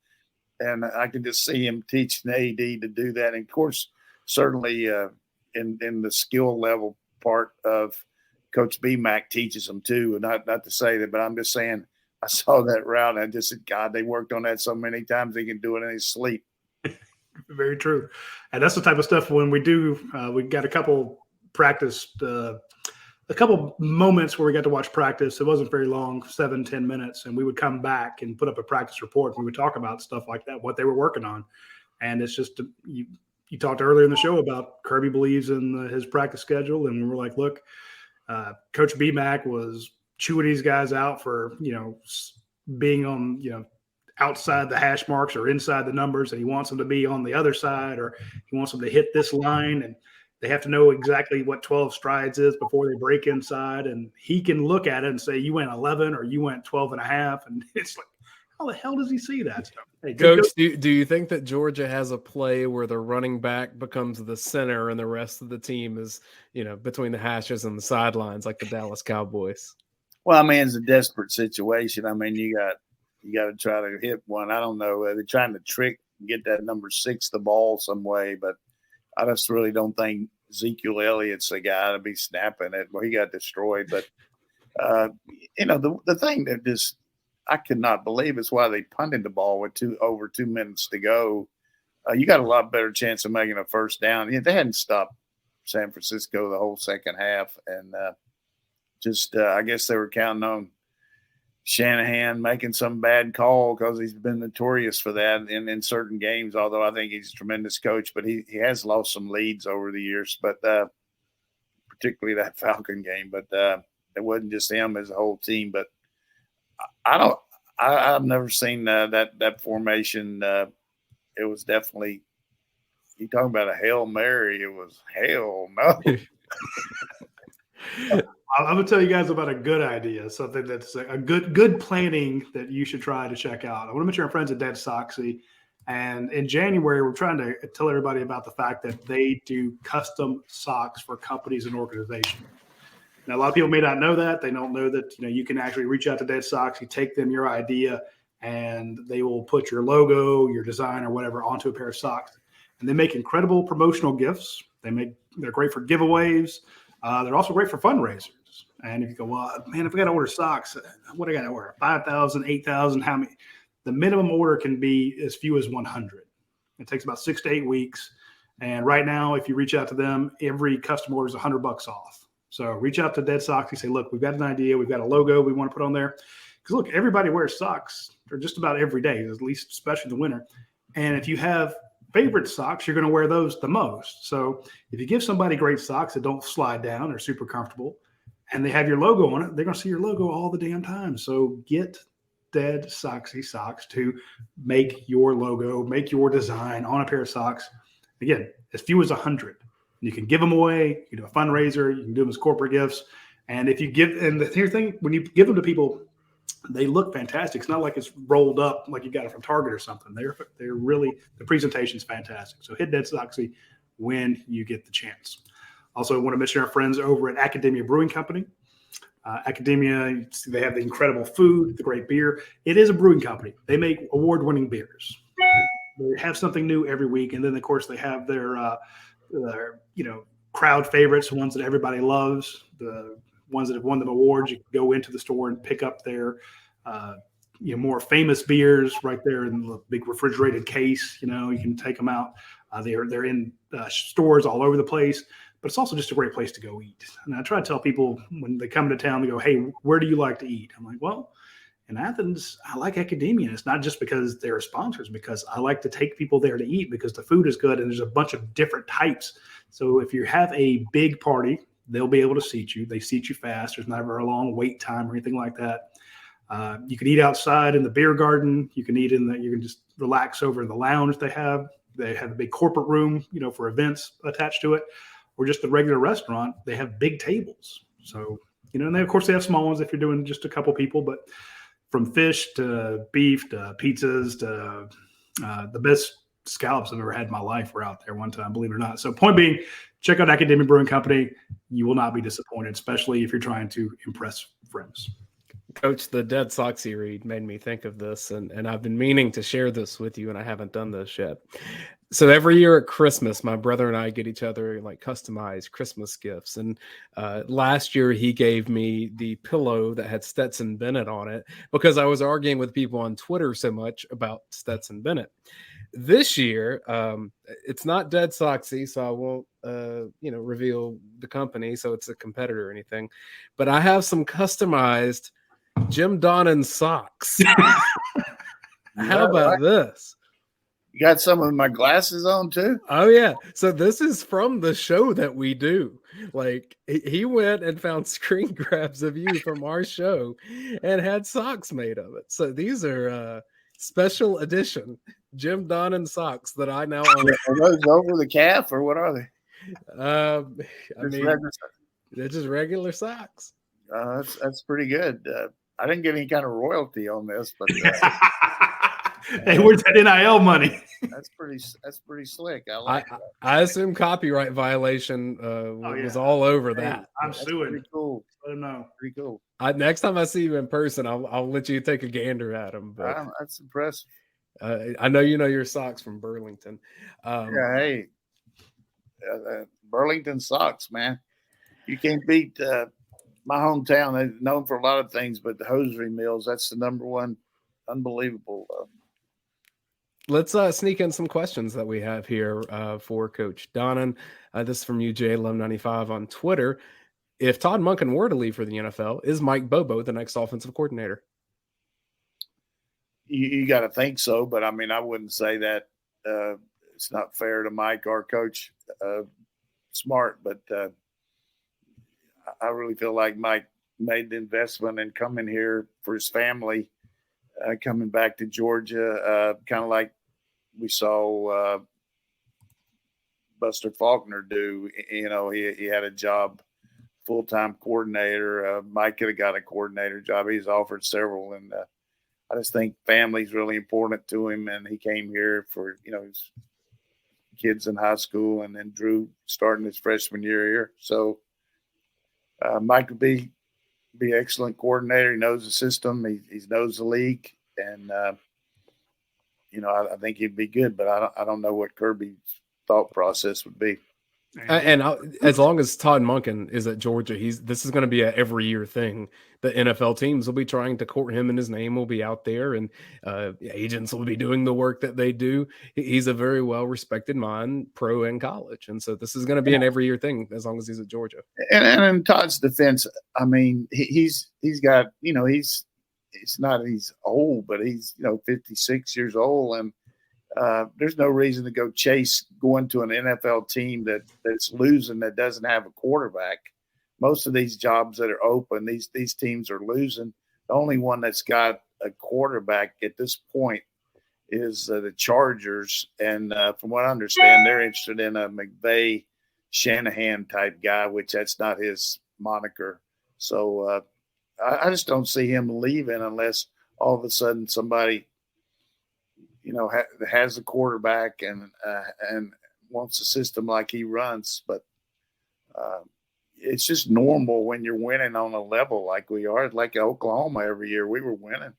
And I can just see him teaching AD to do that. And, of course, certainly in the skill level part of Coach BMAC teaches them too. And not to say that, but I'm just saying I saw that route and I just said, God, they worked on that so many times they can do it in his sleep. Very true. And that's the type of stuff when we do, we got a couple a couple moments where we got to watch practice. It wasn't very long, 7-10 minutes. And we would come back and put up a practice report. We would talk about stuff like that, what they were working on. And it's just, you talked earlier in the show about Kirby believes in his practice schedule. And we were like, look, Coach BMAC was chewing these guys out for, being on, outside the hash marks or inside the numbers, and he wants them to be on the other side, or he wants them to hit this line, and they have to know exactly what 12 strides is before they break inside. And he can look at it and say, you went 11 or you went 12 and a half. And it's like, how the hell does he see that stuff? Hey, Coach, do you think that Georgia has a play where the running back becomes the center and the rest of the team is, between the hashes and the sidelines like the Dallas Cowboys? Well, I mean, it's a desperate situation. I mean, you got to try to hit one. I don't know. They're trying to get that number 6 the ball some way, but I just really don't think Ezekiel Elliott's the guy to be snapping it. Well, he got destroyed. But, the thing that just I could not believe is why they punted the ball with over 2 minutes to go. You got a lot better chance of making a first down. They hadn't stopped San Francisco the whole second half. And I guess they were counting on Shanahan making some bad call because he's been notorious for that in certain games, although I think he's a tremendous coach, but he has lost some leads over the years, but particularly that Falcon game. But it wasn't just him as a whole team. But I've never seen that formation. It was definitely, you talking about a Hail Mary, it was hell no. I'm going to tell you guys about a good idea, something that's a good planning that you should try to check out. I want to mention our friends at Dead Soxy. And in January, we're trying to tell everybody about the fact that they do custom socks for companies and organizations. Now, a lot of people may not know that. They don't know that, you can actually reach out to Dead Soxy, take them your idea, and they will put your logo, your design, or whatever onto a pair of socks. And they make incredible promotional gifts. They're great for giveaways. They're also great for fundraisers. And if you go, well, man, if I got to order socks, what do I got to order? 5,000, 8,000, how many? The minimum order can be as few as 100. It takes about 6 to 8 weeks. And right now, if you reach out to them, every customer order is $100 off. So reach out to Dead Socks and say, look, we've got an idea. We've got a logo we want to put on there. Because look, everybody wears socks, or just about every day, at least especially in the winter. And if you have favorite socks, you're going to wear those the most. So if you give somebody great socks that don't slide down or super comfortable, and they have your logo on it, they're going to see your logo all the damn time. So get Dead Soxy socks to make your logo, make your design on a pair of socks. Again, as few as 100. You can give them away. You can do a fundraiser. You can do them as corporate gifts. And if you here's the thing, when you give them to people, they look fantastic. It's not like it's rolled up like you got it from Target or something. They're really, the presentation's fantastic. So hit Dead Soxy when you get the chance. Also, I want to mention our friends over at Academia Brewing Company. Academia, they have the incredible food, the great beer. It is a brewing company. They make award-winning beers. They have something new every week, and then of course they have their crowd favorites, the ones that everybody loves, the ones that have won them awards. You can go into the store and pick up their more famous beers right there in the big refrigerated case. You can take them out. They're in stores all over the place. But it's also just a great place to go eat. And I try to tell people when they come to town, they go, hey, where do you like to eat? I'm like, well, in Athens, I like Academia. It's not just because they're sponsors, because I like to take people there to eat because the food is good and there's a bunch of different types. So if you have a big party, they'll be able to seat you. They seat you fast. There's never a long wait time or anything like that. You can eat outside in the beer garden. You can you can just relax over in the lounge they have. They have a big corporate room, for events attached to it. Or just the regular restaurant, they have big tables. So, and of course they have small ones if you're doing just a couple people, but from fish to beef to pizzas to the best scallops I've ever had in my life were out there one time, believe it or not. So point being, check out Academia Brewing Company. You will not be disappointed, especially if you're trying to impress friends. Coach, the Dead Soxy read made me think of this, and I've been meaning to share this with you, and I haven't done this yet. So every year at Christmas, my brother and I get each other like customized Christmas gifts. And last year he gave me the pillow that had Stetson Bennett on it because I was arguing with people on Twitter so much about Stetson Bennett. This year, it's not Dead Soxy, so I won't, reveal the company, so it's a competitor or anything. But I have some customized Jim Donnan socks. How about this? You got some of my glasses on too? Oh yeah. So this is from the show that we do. Like he went and found screen grabs of you from our show and had socks made of it. So these are special edition Jim Donnan socks that I now own. Are those over the calf or what are they? They're just regular socks. That's pretty good. I didn't get any kind of royalty on this, but hey, where's that NIL money? That's pretty slick. I like that. I assume copyright violation was all over that. I'm suing. Pretty cool. Let them know. Pretty cool. Next time I see you in person, I'll let you take a gander at them. But that's impressive. I know you know your socks from Burlington. Hey, Burlington socks, man. You can't beat my hometown. They're known for a lot of things, but the hosiery mills, that's the number one. Unbelievable. Let's sneak in some questions that we have here for Coach Donnan. This is from UGA1195 on Twitter. If Todd Monken were to leave for the NFL, is Mike Bobo the next offensive coordinator? You got to think so, but I mean, I wouldn't say that. It's not fair to Mike, our coach. Smart, but I really feel like Mike made the investment in coming here for his family. Coming back to Georgia, kind of like we saw Buster Faulkner do. He had a job, full-time coordinator. Mike could have got a coordinator job. He's offered several, and I just think family's really important to him. And he came here for his kids in high school, and then Drew starting his freshman year here. So Mike would be an excellent coordinator. He knows the system. He knows the league, and I think he'd be good. But I don't know what Kirby's thought process would be. As long as Todd Monken is at Georgia, this is going to be an every year thing. The NFL teams will be trying to court him, and his name will be out there, and agents will be doing the work that they do. He's a very well respected mind, pro and college, and so this is going to be an every year thing as long as he's at Georgia. And in Todd's defense, I mean, he's got he's old, but he's 56 years old, and there's no reason to go chase going to an NFL team that's losing, that doesn't have a quarterback. Most of these jobs that are open, these teams are losing. The only one that's got a quarterback at this point is the Chargers. And from what I understand, they're interested in a McVay, Shanahan type guy, which that's not his moniker. So I just don't see him leaving unless all of a sudden somebody, has a quarterback and wants a system like he runs. But it's just normal when you're winning on a level like we are, like Oklahoma every year. We were winning,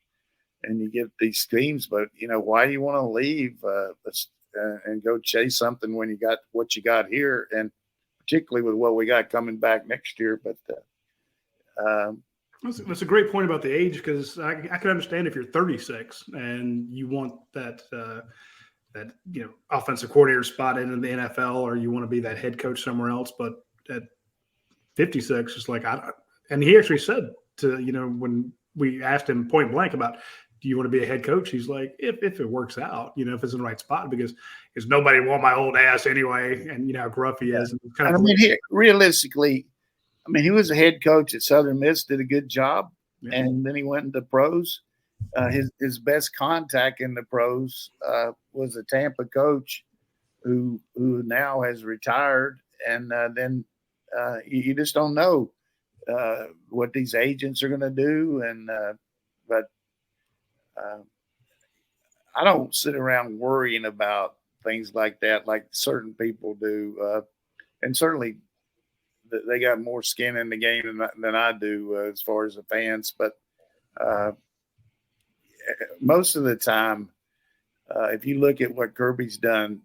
and you get these schemes. But why do you want to leave and go chase something when you got what you got here, and particularly with what we got coming back next year? But that's a great point about the age, because I can understand if you're 36 and you want that offensive coordinator spot in the NFL, or you want to be that head coach somewhere else. But at 56, it's like and he actually said to when we asked him point blank about, do you want to be a head coach? He's like, if it works out, if it's in the right spot, because nobody want my old ass anyway, and how gruff he is. And Realistically, he was a head coach at Southern Miss, did a good job, and then he went into pros. His best contact in the pros was a Tampa coach who now has retired, and then you just don't know what these agents are going to do, but I don't sit around worrying about things like that like certain people do, and certainly they got more skin in the game than I do as far as the fans. But most of the time, if you look at what Kirby's done,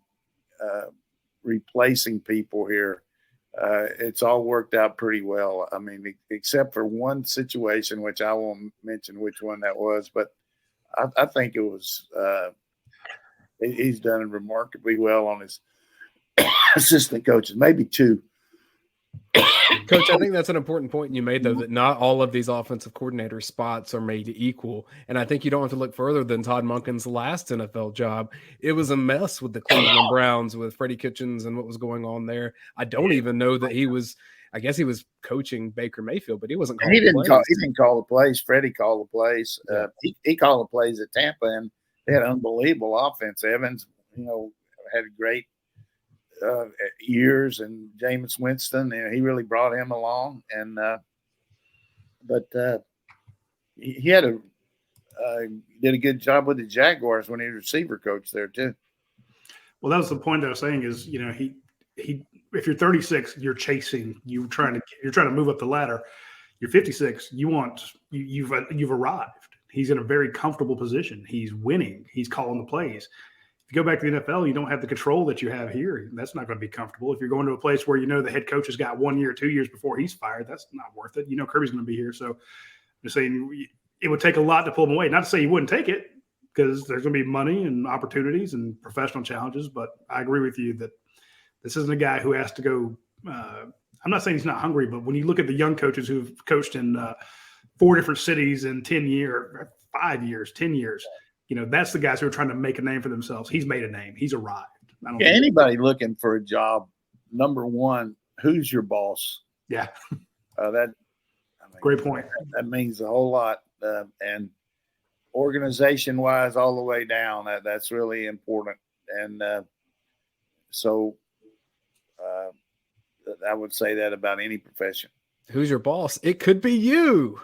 replacing people here, it's all worked out pretty well. Except for one situation, which I won't mention which one that was, but I think it was he's done remarkably well on his assistant coaches, maybe two. Coach, I think that's an important point you made, though, that not all of these offensive coordinator spots are made equal. And I think you don't have to look further than Todd Monken's last NFL job. It was a mess with the Cleveland Browns, with Freddie Kitchens and what was going on there. I don't even know that he was – I guess he was coaching Baker Mayfield, but he wasn't calling the plays. He didn't call the plays. Freddie called the plays. He called the plays at Tampa, and they had unbelievable offense. Evans, had a great – years, and Jameis Winston, he really brought him along, and but he had did a good job with the Jaguars when he was receiver coach there too. Well, that was the point I was saying is, he if you're 36, you're chasing, you're trying to move up the ladder. You're 56, you've arrived. He's in a very comfortable position. He's winning. He's calling the plays. If you go back to the NFL, you don't have the control that you have here. That's not going to be comfortable. If you're going to a place where the head coach has got 1 year, 2 years before he's fired, that's not worth it. Kirby's going to be here. So I'm just saying it would take a lot to pull him away. Not to say he wouldn't take it, because there's going to be money and opportunities and professional challenges. But I agree with you that this isn't a guy who has to go I'm not saying he's not hungry, but when you look at the young coaches who've coached in 4 different cities in 10 years, 5 years, 10 years, that's the guys who are trying to make a name for themselves. He's made a name. He's arrived. Anybody looking for a job, number one, who's your boss? Yeah. Great point. That means a whole lot. And organization-wise, all the way down, that's really important. And so I would say that about any profession. Who's your boss? It could be you.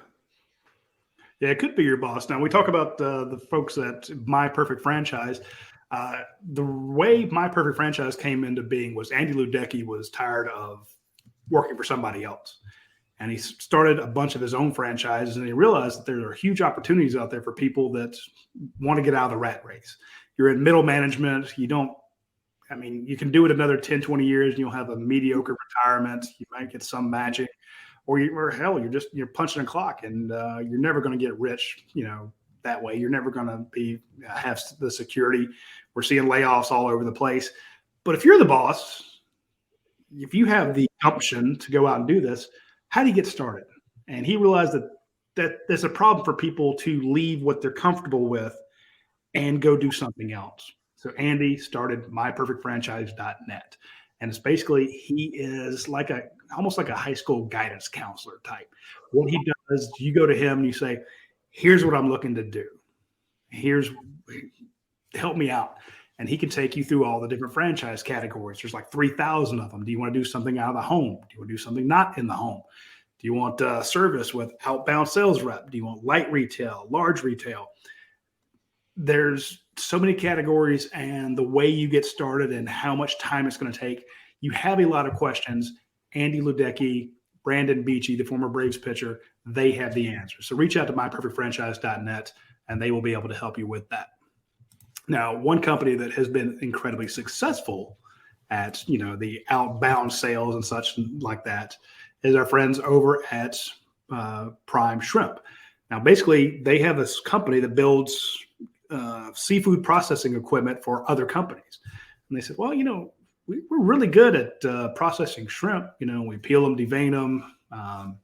Yeah, it could be your boss. Now, we talk about the folks at My Perfect Franchise. The way My Perfect Franchise came into being was Andy Ludecky was tired of working for somebody else. And he started a bunch of his own franchises, and he realized that there are huge opportunities out there for people that want to get out of the rat race. You're in middle management. You can do it another 10, 20 years, and you'll have a mediocre retirement. You might get some magic. Or you're punching a clock, and you're never going to get rich, that way. You're never going to have the security. We're seeing layoffs all over the place. But if you're the boss, if you have the option to go out and do this, how do you get started? And he realized that there's a problem for people to leave what they're comfortable with and go do something else. So Andy started myperfectfranchise.net. And it's basically, he is almost like a high school guidance counselor type. What he does, you go to him and you say, here's what I'm looking to do. Help me out. And he can take you through all the different franchise categories. There's like 3,000 of them. Do you want to do something out of the home? Do you want to do something not in the home? Do you want service with outbound sales rep? Do you want light retail, large retail? There's so many categories, and the way you get started and how much time it's going to take. You have a lot of questions. Andy Luedecke, Brandon Beachy, the former Braves pitcher, they have the answers. So reach out to myperfectfranchise.net, and they will be able to help you with that. Now, one company that has been incredibly successful at, the outbound sales and such like that is our friends over at Prime Shrimp. Now, basically, they have this company that builds seafood processing equipment for other companies. And they said, well, we're really good at processing shrimp. We peel them, devein them.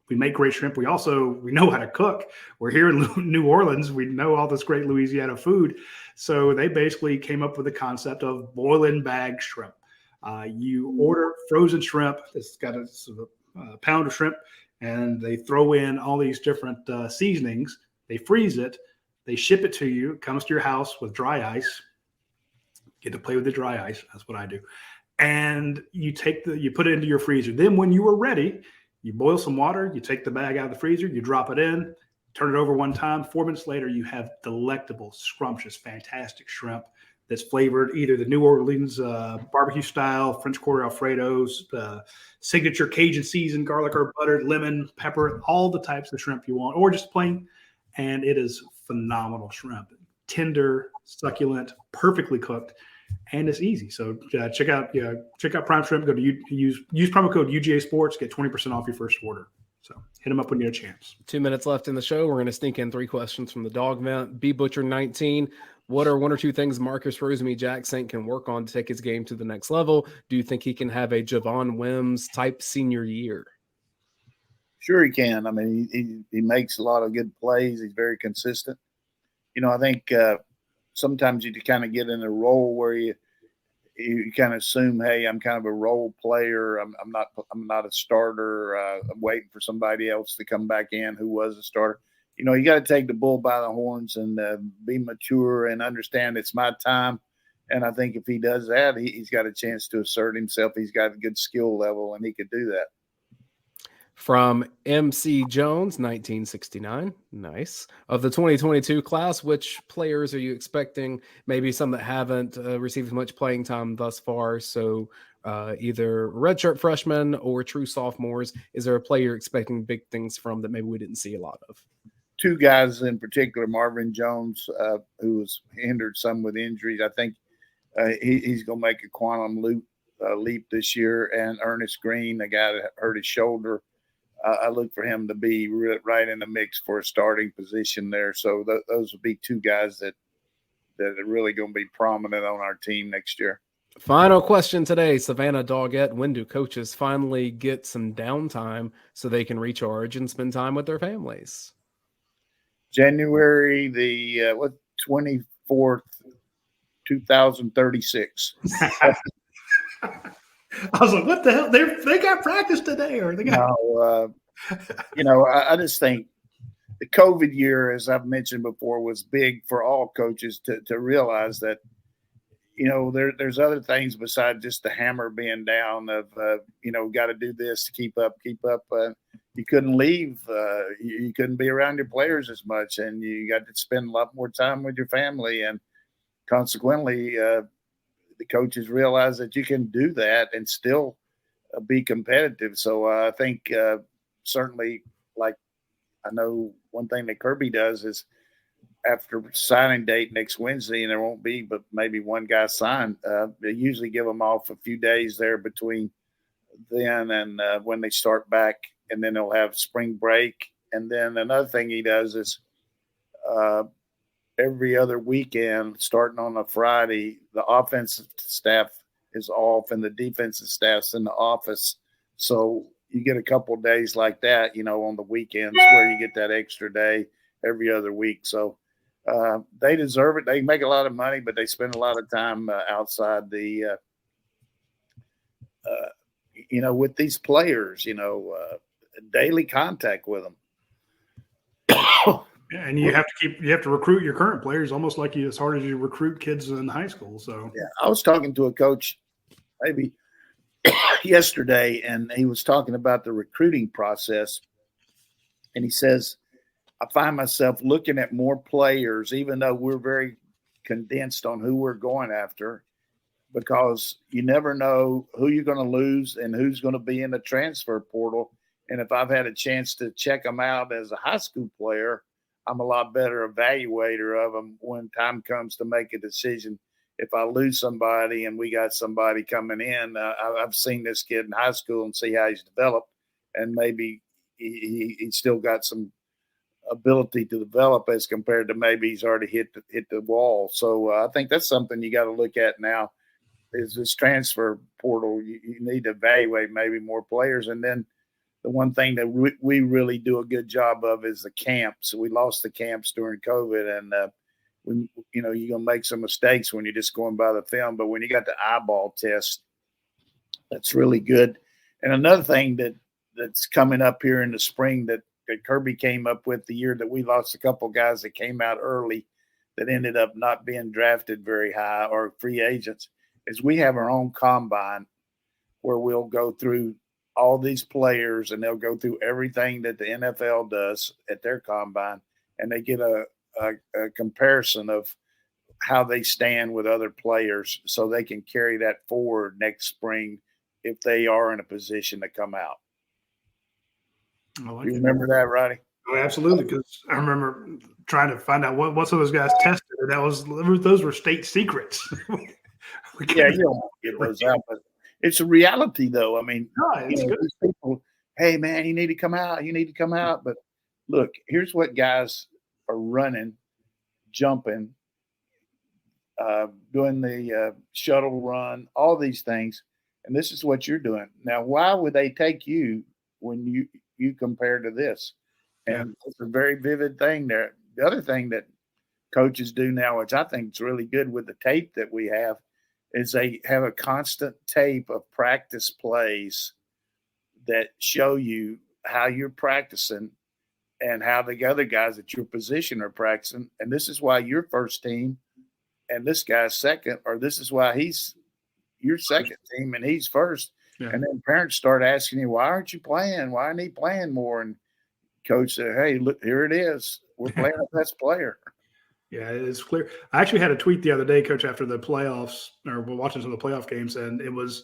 We make great shrimp. We know how to cook. We're here in New Orleans. We know all this great Louisiana food. So they basically came up with the concept of boil and bag shrimp. You order frozen shrimp. It's got a pound of shrimp, and they throw in all these different seasonings. They freeze it. They ship it to you. It comes to your house with dry ice. Get to play with the dry ice. That's what I do. And you put it into your freezer. Then when you are ready, you boil some water, you take the bag out of the freezer, you drop it in, turn it over one time. 4 minutes later, you have delectable, scrumptious, fantastic shrimp that's flavored either the New Orleans barbecue style, French Quarter Alfredos, signature Cajun seasoned garlic or butter, lemon, pepper, all the types of shrimp you want, or just plain. And it is phenomenal shrimp. Tender, succulent, perfectly cooked, and it's easy. So check out Prime Shrimp. Go to use promo code UGASports, get 20% off your first order. So hit them up when you get a chance. 2 minutes left in the show. We're going to sneak in 3 questions from the dog vent. B Butcher 19. What are 1 or 2 things Marcus Rosemy-Jackson can work on to take his game to the next level? Do you think he can have a Javon Wims type senior year? Sure he can. I mean, he makes a lot of good plays. He's very consistent. I think sometimes you kind of get in a role where you kind of assume, hey, I'm kind of a role player. I'm not a starter. I'm waiting for somebody else to come back in who was a starter. You got to take the bull by the horns and be mature and understand it's my time. And I think if he does that, he's got a chance to assert himself. He's got a good skill level, and he could do that. From MC Jones, 1969. Nice. Of the 2022 class, which players are you expecting? Maybe some that haven't received much playing time thus far. So either redshirt freshmen or true sophomores. Is there a player you're expecting big things from that maybe we didn't see a lot of? 2 guys in particular, Marvin Jones, who was hindered some with injuries. I think he's going to make a quantum leap this year. And Ernest Green, a guy that hurt his shoulder, I look for him to be right in the mix for a starting position there. So those would be 2 guys that are really going to be prominent on our team next year. Final question today, Savannah Doggett. When do coaches finally get some downtime so they can recharge and spend time with their families? January the 24th, 2036. I was like, what the hell? They got practice today, or they got? No, I just think the COVID year, as I've mentioned before, was big for all coaches to realize that, there's other things besides just the hammer being down of, got to do this to keep up. You couldn't leave. You couldn't be around your players as much, and you got to spend a lot more time with your family. And consequently, the coaches realize that you can do that and still be competitive. So I think certainly, like, I know one thing that Kirby does is after signing date next Wednesday, and there won't be but maybe one guy signed, they usually give them off a few days there between then and when they start back, and then they'll have spring break. And then another thing he does is every other weekend, starting on a Friday, the offensive staff is off and the defensive staff's in the office. So you get a couple of days like that, on the weekends where you get that extra day every other week. So they deserve it. They make a lot of money, but they spend a lot of time outside the, with these players, daily contact with them. Yeah, and you have to recruit your current players almost like as hard as you recruit kids in high school. So yeah, I was talking to a coach maybe yesterday, and he was talking about the recruiting process. And he says, I find myself looking at more players, even though we're very condensed on who we're going after, because you never know who you're going to lose and who's going to be in the transfer portal. And if I've had a chance to check them out as a high school player, I'm a lot better evaluator of them when time comes to make a decision. If I lose somebody and we got somebody coming in, I've seen this kid in high school and see how he's developed, and maybe he's still got some ability to develop as compared to maybe he's already hit the wall. So I think that's something you got to look at now is this transfer portal. You need to evaluate maybe more players. And then the one thing that we really do a good job of is the camps. We lost the camps during COVID, and you're going to make some mistakes when you're just going by the film. But when you got the eyeball test, that's really good. And another thing that's coming up here in the spring that Kirby came up with the year that we lost a couple guys that came out early that ended up not being drafted very high or free agents is we have our own combine where we'll go through all these players and they'll go through everything that the NFL does at their combine, and they get a comparison of how they stand with other players so they can carry that forward next spring if they are in a position to come out. You remember that, Roddy? Oh, absolutely, because I remember trying to find out what some of those guys tested, and those were state secrets. Yeah, you don't want to get those out, but it's a reality, though. I mean, these people, hey, man, you need to come out. You need to come out. But look, here's what guys are running, jumping, doing the shuttle run, all these things, and this is what you're doing. Now, why would they take you when you compare to this? And it's a very vivid thing there. The other thing that coaches do now, which I think is really good with the tape that we have, is they have a constant tape of practice plays that show you how you're practicing and how the other guys at your position are practicing. And this is why you're first team and this guy's second, or this is why he's your second team and he's first. Yeah. And then parents start asking you, why aren't you playing? Why aren't he playing more? And coach said, hey, look, here it is. We're playing the best player. Yeah, it's clear. I actually had a tweet the other day, Coach, after the playoffs, or we're watching some of the playoff games, and it was,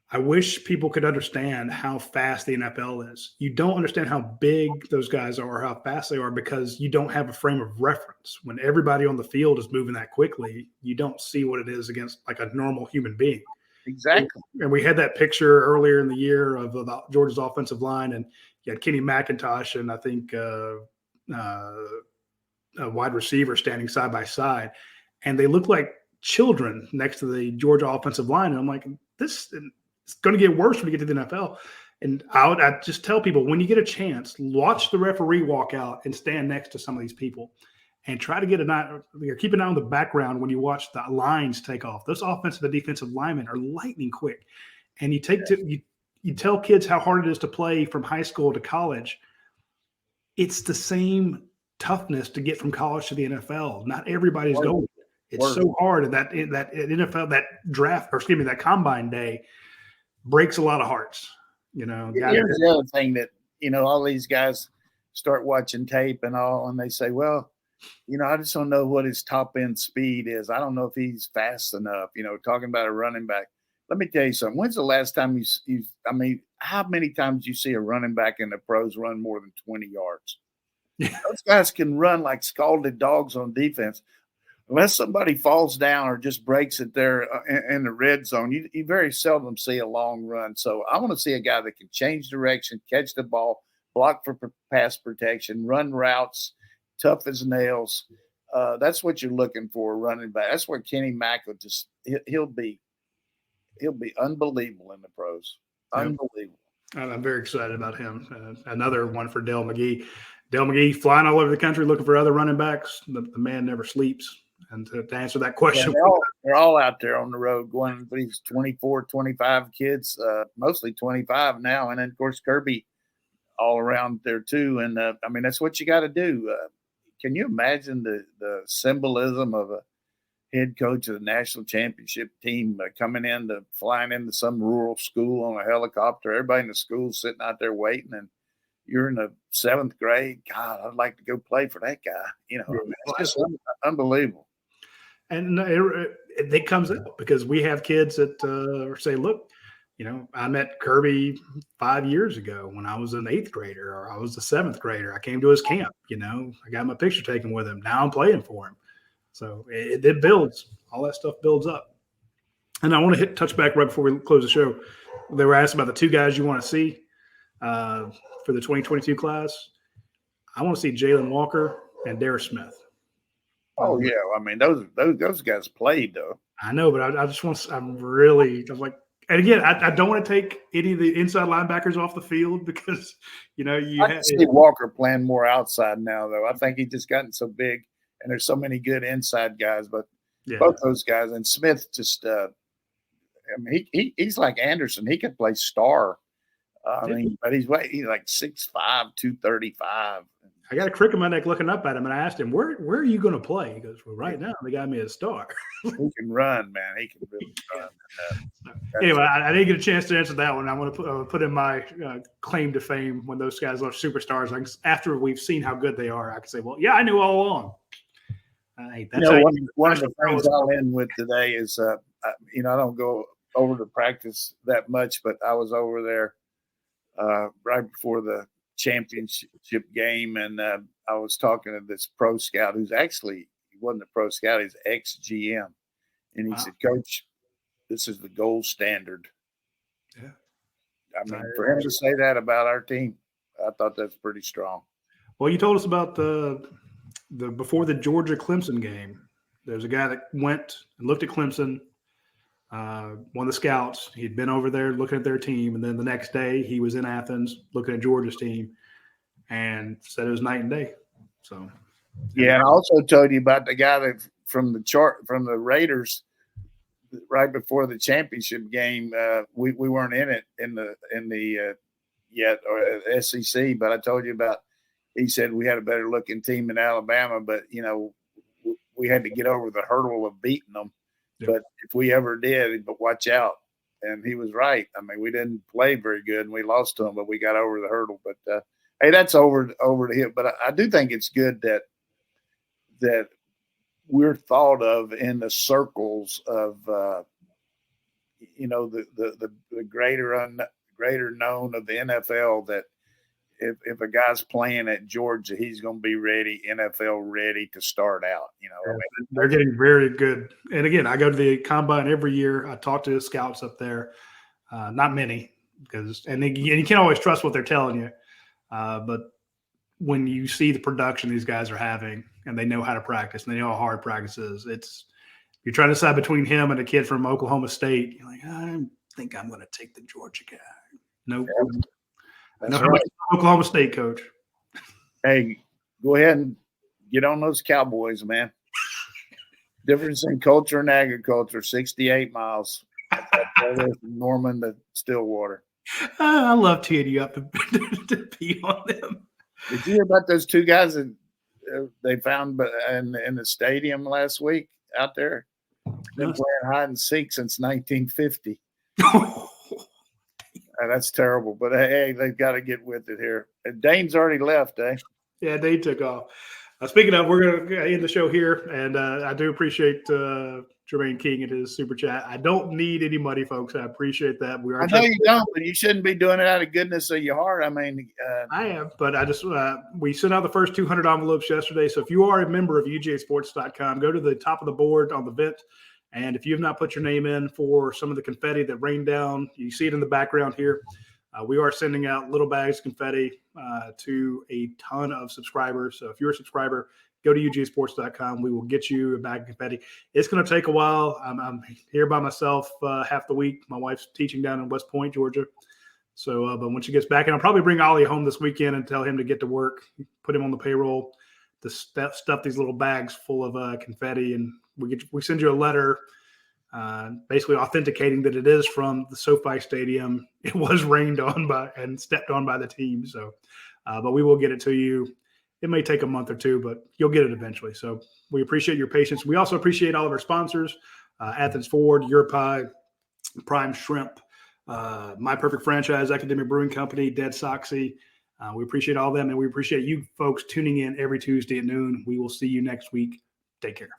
I wish people could understand how fast the NFL is. You don't understand how big those guys are or how fast they are because you don't have a frame of reference. When everybody on the field is moving that quickly, you don't see what it is against like a normal human being. Exactly. And we had that picture earlier in the year of Georgia's offensive line, and you had Kenny McIntosh and I think a wide receiver standing side by side, and they look like children next to the Georgia offensive line. And I'm like, this is going to get worse when you get to the NFL. And I just tell people, when you get a chance, watch the referee walk out and stand next to some of these people and try to get keep an eye on the background when you watch the lines take off. Those offensive and defensive linemen are lightning quick. And you tell kids how hard it is to play from high school to college. It's the same toughness to get from college to the NFL. Not everybody's going. It's so hard. And that NFL, that draft, or excuse me, that combine day breaks a lot of hearts. Here's the other thing that, all these guys start watching tape and all, and they say, well, I just don't know what his top end speed is. I don't know if he's fast enough, talking about a running back. Let me tell you something. When's the last time how many times you see a running back in the pros run more than 20 yards? Those guys can run like scalded dogs on defense. Unless somebody falls down or just breaks it there in the red zone, you very seldom see a long run. So I want to see a guy that can change direction, catch the ball, block for pass protection, run routes, tough as nails. That's what you're looking for, running back. That's where Kenny Mack will he'll be unbelievable in the pros. Unbelievable. I'm very excited about him. Another one for Dale McGee. Dale McGee flying all over the country looking for other running backs. The man never sleeps. And to answer that question. Yeah, they're all out there on the road going with these 24, 25 kids, mostly 25 now. And then, of course, Kirby all around there too. And, that's what you got to do. Can you imagine the symbolism of head coach of the national championship team flying into some rural school on a helicopter. Everybody in the school sitting out there waiting, and you're in the 7th grade. God, I'd like to go play for that guy. You know, I mean, it's just unbelievable. And it comes out because we have kids that say, look, you know, I met Kirby 5 years ago when I was an 8th grader, or I was a 7th grader. I came to his camp, you know, I got my picture taken with him. Now I'm playing for him. So it builds. All that stuff builds up. And I want to touch back right before we close the show. They were asked about the 2 guys you want to see for the 2022 class. I want to see Jalen Walker and Darius Smith. Oh yeah, I mean those guys played though. I know, but I just want. I'm like, and again, I don't want to take any of the inside linebackers off the field because you know I can see Walker playing more outside now though. I think he's just gotten so big, and there's so many good inside guys. But both those guys and Smith just, I mean, he's like Anderson. He could play star. I mean, but he's like 6'5", 235. I got a crick in my neck looking up at him, and I asked him, where are you going to play? He goes, well, right now they got me a star. He can run, man. He can really run. Anyway, I didn't get a chance to answer that one. I'm going to put in my claim to fame when those guys are superstars. After we've seen how good they are, I can say, well, yeah, I knew all along. One of the things I'll end with today is, you know, I don't go over to practice that much, but I was over there right before the championship game, and I was talking to this pro scout who's actually, he wasn't a pro scout, he's ex-GM, and he said, Coach, this is the gold standard. Yeah, I mean, for him to say that about our team, I thought that's pretty strong. Well, you told us about the before the Georgia Clemson game. There's a guy that went and looked at Clemson, one of the scouts. He'd been over there looking at their team, and then the next day he was in Athens looking at Georgia's team and said it was night and day. So yeah, and I also told you about the guy that from the Raiders right before the championship game. We weren't in it in the yet or SEC, but I told you about. He said we had a better looking team in Alabama, but you know we had to get over the hurdle of beating them. Yep. But if we ever did, but watch out. And he was right. I mean, we didn't play very good and we lost to them, but we got over the hurdle. But hey, that's over to him. But I do think it's good that we're thought of in the circles of you know the greater known of the NFL, that if a guy's playing at Georgia, he's going to be ready, NFL ready to start out. You know, I mean, they're getting very good. And again, I go to the combine every year. I talk to the scouts up there. Not many, and you can't always trust what they're telling you. But when you see the production these guys are having, and they know how to practice, and they know how hard practice is, you're trying to decide between him and a kid from Oklahoma State. You're like, I think I'm going to take the Georgia guy. Nope. Yeah. That's right. Oklahoma State coach. Hey, go ahead and get on those Cowboys, man. Difference in culture and agriculture, 68 miles. From Norman to Stillwater. I love teeing you up to pee on them. Did you hear about those 2 guys that they found in the stadium last week out there? They've been playing hide and seek since 1950. That's terrible, but hey, they've got to get with it here. And Dayne's already left, eh? Yeah, Dayne took off. Speaking of, we're going to end the show here, and I do appreciate Jermaine King and his super chat. I don't need any money, folks. I appreciate that. I know you don't, but you shouldn't be doing it out of goodness of your heart. I mean, I am, but I just we sent out the first 200 envelopes yesterday. So if you are a member of UGASports.com, go to the top of the board on the vent. And if you have not put your name in for some of the confetti that rained down, you see it in the background here. We are sending out little bags of confetti to a ton of subscribers. So if you're a subscriber, go to UGASports.com. We will get you a bag of confetti. It's going to take a while. I'm here by myself half the week. My wife's teaching down in West Point, Georgia. So, but when she gets back, and I'll probably bring Ollie home this weekend and tell him to get to work, put him on the payroll, to stuff these little bags full of confetti, and we send you a letter basically authenticating that it is from the SoFi Stadium. It was rained on and stepped on by the team. So, but we will get it to you. It may take a month or two, but you'll get it eventually. So we appreciate your patience. We also appreciate all of our sponsors, Athens Ford, Your Pie, Prime Shrimp, My Perfect Franchise, Academic Brewing Company, Dead Soxy. We appreciate all of them, and we appreciate you folks tuning in every Tuesday at noon. We will see you next week. Take care.